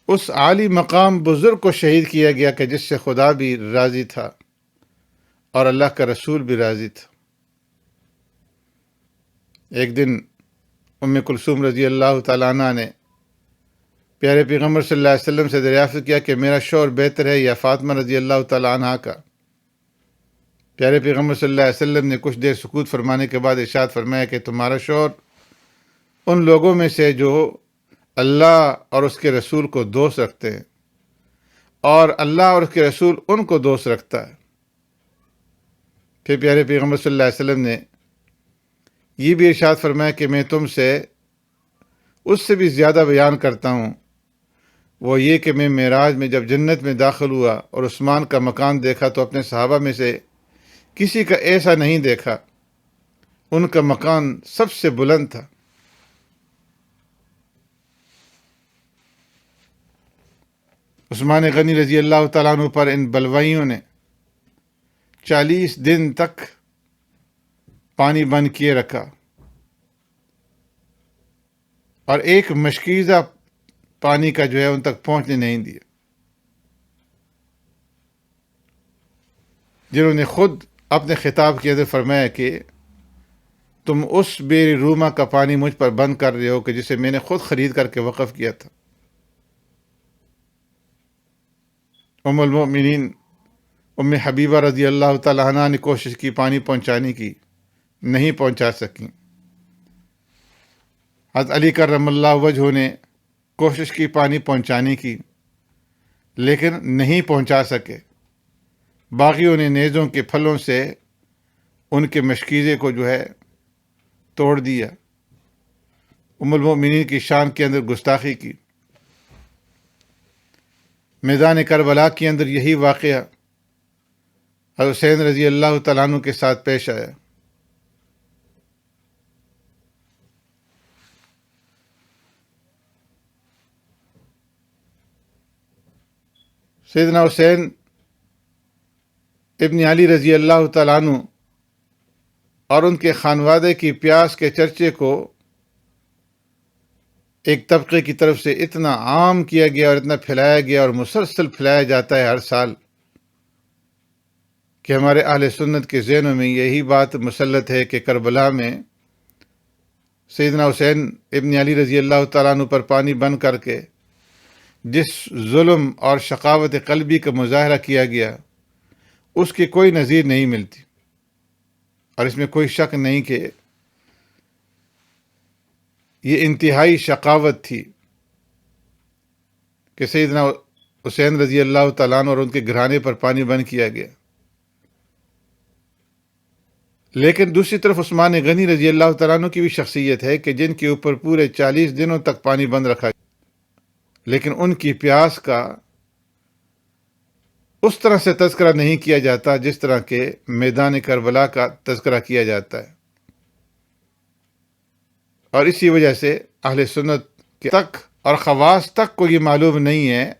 اس عالی مقام بزرگ کو شہید کیا گیا کہ جس سے خدا بھی راضی تھا اور اللہ کا رسول بھی راضی تھا۔ ایک دن ام کلثوم رضی اللہ تعالیٰ عنہ نے پیارے پیغمبر صلی اللہ علیہ وسلم سے دریافت کیا کہ میرا شوہر بہتر ہے یا فاطمہ رضی اللہ تعالیٰ عنہ کا؟ پیارے پیغمبر صلی اللہ علیہ وسلم نے کچھ دیر سکوت فرمانے کے بعد ارشاد فرمایا کہ تمہارا شوہر ان لوگوں میں سے جو اللہ اور اس کے رسول کو دوست رکھتے ہیں، اور اللہ اور اس کے رسول ان کو دوست رکھتا ہے۔ پھر پیارے پیغمبر صلی اللہ علیہ وسلم نے یہ بھی ارشاد فرمایا کہ میں تم سے اس سے بھی زیادہ بیان کرتا ہوں، وہ یہ کہ میں معراج میں جب جنت میں داخل ہوا اور عثمان کا مکان دیکھا تو اپنے صحابہ میں سے کسی کا ایسا نہیں دیکھا، ان کا مکان سب سے بلند تھا۔ عثمان غنی رضی اللہ تعالیٰ عنہ پر ان بلوائیوں نے 40 دن تک پانی بند کیے رکھا اور ایک مشکیزہ پانی کا جو ہے ان تک پہنچنے نہیں دیا، جنہوں نے خود اپنے خطاب کے اندر فرمایا کہ تم اس بیر روما کا پانی مجھ پر بند کر رہے ہو کہ جسے میں نے خود خرید کر کے وقف کیا تھا۔ ام المؤمنین ام حبیبہ رضی اللہ تعالیٰ عنہ نے کوشش کی پانی پہنچانے کی، نہیں پہنچا سکیں۔ حضرت علی کرم اللہ وجہہ نے کوشش کی پانی پہنچانے کی، لیکن نہیں پہنچا سکے۔ باغیوں نے نیزوں کے پھلوں سے ان کے مشکیزے کو جو ہے توڑ دیا، ام المؤمنین کی شان کے اندر گستاخی کی۔ میدان کربلا کے اندر یہی واقعہ حضرت حسین رضی اللہ تعالیٰ عنہ کے ساتھ پیش آیا۔ سیدنا حسین ابن علی رضی اللہ تعالیٰ عنہ اور ان کے خانوادے کی پیاس کے چرچے کو ایک طبقے کی طرف سے اتنا عام کیا گیا اور اتنا پھیلایا گیا اور مسلسل پھیلایا جاتا ہے ہر سال کہ ہمارے اہل سنت کے ذہنوں میں یہی بات مسلط ہے کہ کربلا میں سیدنا حسین ابن علی رضی اللہ تعالیٰ عنہ پر پانی بند کر کے جس ظلم اور شقاوت قلبی کا مظاہرہ کیا گیا، اس کی کوئی نظیر نہیں ملتی، اور اس میں کوئی شک نہیں کہ یہ انتہائی شقاوت تھی کہ سیدنا حسین رضی اللہ تعالیٰ عنہ اور ان کے گھرانے پر پانی بند کیا گیا، لیکن دوسری طرف عثمان غنی رضی اللہ تعالیٰ عنہ کی بھی شخصیت ہے کہ جن کے اوپر پورے 40 دنوں تک پانی بند رکھا گیا، لیکن ان کی پیاس کا اس طرح سے تذکرہ نہیں کیا جاتا جس طرح کہ میدان کربلا کا تذکرہ کیا جاتا ہے۔ اور اسی وجہ سے اہل سنت کے تک اور خواص تک کو یہ معلوم نہیں ہے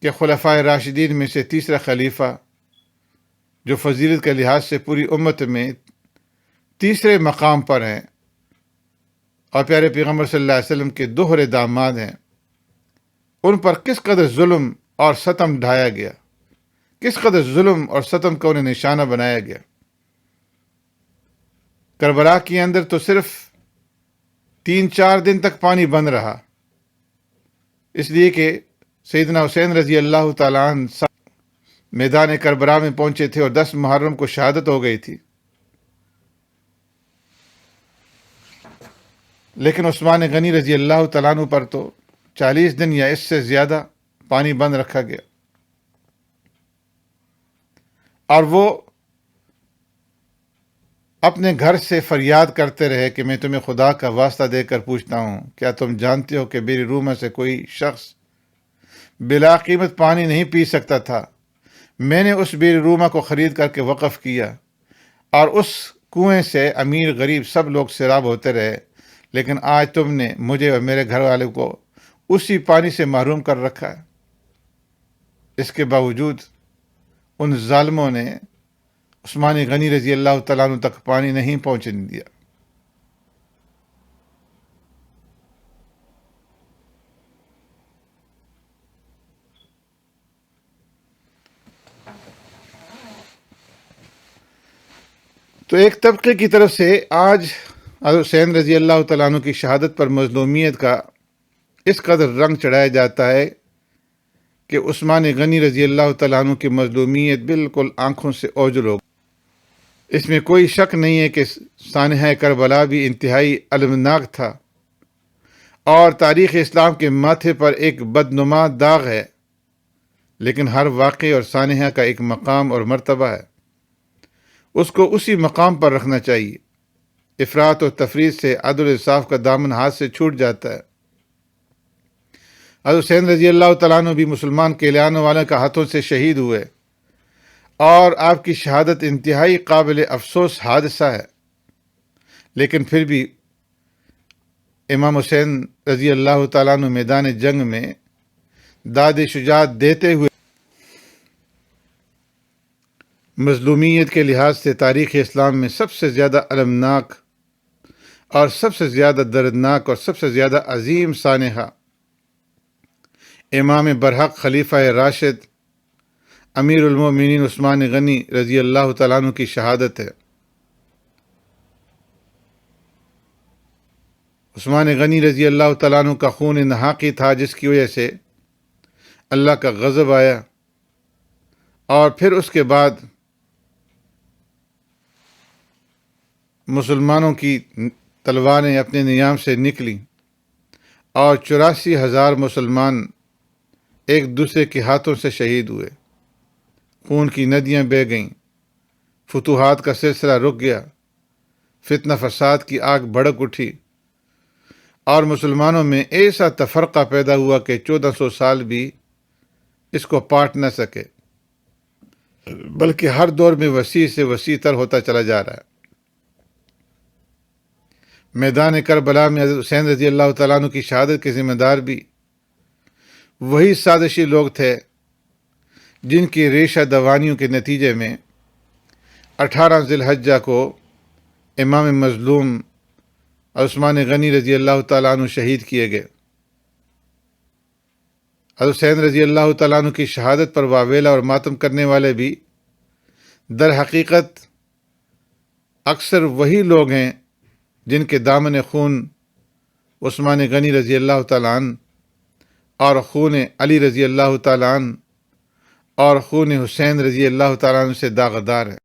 کہ خلفائے راشدین میں سے تیسرا خلیفہ جو فضیلت کے لحاظ سے پوری امت میں تیسرے مقام پر ہیں اور پیارے پیغمبر صلی اللہ علیہ وسلم کے دوہرے داماد ہیں، ان پر کس قدر ظلم اور ستم ڈھایا گیا، کس قدر ظلم اور ستم کا انہیں نشانہ بنایا گیا۔ کربلا کے اندر تو صرف 3-4 دن تک پانی بند رہا، اس لیے کہ سیدنا حسین رضی اللہ تعالیٰ عنہ میدان کربلا میں پہنچے تھے اور 10 محرم کو شہادت ہو گئی تھی، لیکن عثمان غنی رضی اللہ تعالیٰ عنہ پر تو 40 دن یا اس سے زیادہ پانی بند رکھا گیا، اور وہ اپنے گھر سے فریاد کرتے رہے کہ میں تمہیں خدا کا واسطہ دے کر پوچھتا ہوں، کیا تم جانتے ہو کہ بیر روم میں سے کوئی شخص بلا قیمت پانی نہیں پی سکتا تھا؟ میں نے اس بیر روما کو خرید کر کے وقف کیا، اور اس کنویں سے امیر غریب سب لوگ سیراب ہوتے رہے، لیکن آج تم نے مجھے اور میرے گھر والے کو اسی پانی سے محروم کر رکھا ہے۔ اس کے باوجود ان ظالموں نے عثمان غنی رضی اللہ تعالیٰ عنہ تک پانی نہیں پہنچنے دیا۔ تو ایک طبقے کی طرف سے آج حسین رضی اللہ تعالیٰ عنہ کی شہادت پر مظلومیت کا اس قدر رنگ چڑھایا جاتا ہے کہ عثمان غنی رضی اللہ تعالیٰ عنہ کی مظلومیت بالکل آنکھوں سے اوجھل ہو گئی۔ اس میں کوئی شک نہیں ہے کہ سانحہ کربلا بھی انتہائی المناک تھا اور تاریخ اسلام کے ماتھے پر ایک بدنما داغ ہے، لیکن ہر واقعے اور سانحہ کا ایک مقام اور مرتبہ ہے، اس کو اسی مقام پر رکھنا چاہیے۔ افراط و تفریط سے عدل و انصاف کا دامن ہاتھ سے چھوٹ جاتا ہے۔ حضرت حسین رضی اللہ تعالیٰ عنہ بھی مسلمان کہلانے والوں کے ہاتھوں سے شہید ہوئے، اور آپ کی شہادت انتہائی قابل افسوس حادثہ ہے، لیکن پھر بھی امام حسین رضی اللہ تعالیٰ عنہ میدان جنگ میں داد شجاعت دیتے ہوئے مظلومیت کے لحاظ سے تاریخ اسلام میں سب سے زیادہ المناک اور سب سے زیادہ دردناک اور سب سے زیادہ عظیم سانحہ امام برحق خلیفہ راشد امیر المومنین عثمان غنی رضی اللہ تعالیٰ عنہ کی شہادت ہے۔ عثمان غنی رضی اللہ تعالیٰ عنہ کا خون نحاقی تھا، جس کی وجہ سے اللہ کا غضب آیا، اور پھر اس کے بعد مسلمانوں کی تلواریں اپنے نیام سے نکلیں اور 84,000 مسلمان ایک دوسرے کے ہاتھوں سے شہید ہوئے، خون کی ندیاں بہہ گئیں، فتوحات کا سلسلہ رک گیا، فتنہ فساد کی آگ بھڑک اٹھی، اور مسلمانوں میں ایسا تفرقہ پیدا ہوا کہ 1400 سال بھی اس کو پاٹ نہ سکے، بلکہ ہر دور میں وسیع سے وسیع تر ہوتا چلا جا رہا ہے۔ میدان کربلا میں حضرت حسین رضی اللہ تعالیٰ عنہ کی شہادت کے ذمہ دار بھی وہی سازشی لوگ تھے جن کی ریشہ دوانیوں کے نتیجے میں 18 ذی الحجہ کو امام مظلوم عثمان غنی رضی اللہ تعالیٰ عنہ شہید کیے گئے۔ حضرت حسین رضی اللہ تعالیٰ عنہ کی شہادت پر واویلا اور ماتم کرنے والے بھی در حقیقت اکثر وہی لوگ ہیں جن کے دامن خون عثمان غنی رضی اللہ تعالیٰ عنہ اور خون علی رضی اللہ تعالیٰ عنہ اور خون حسین رضی اللہ تعالیٰ عنہ سے داغدار ہے۔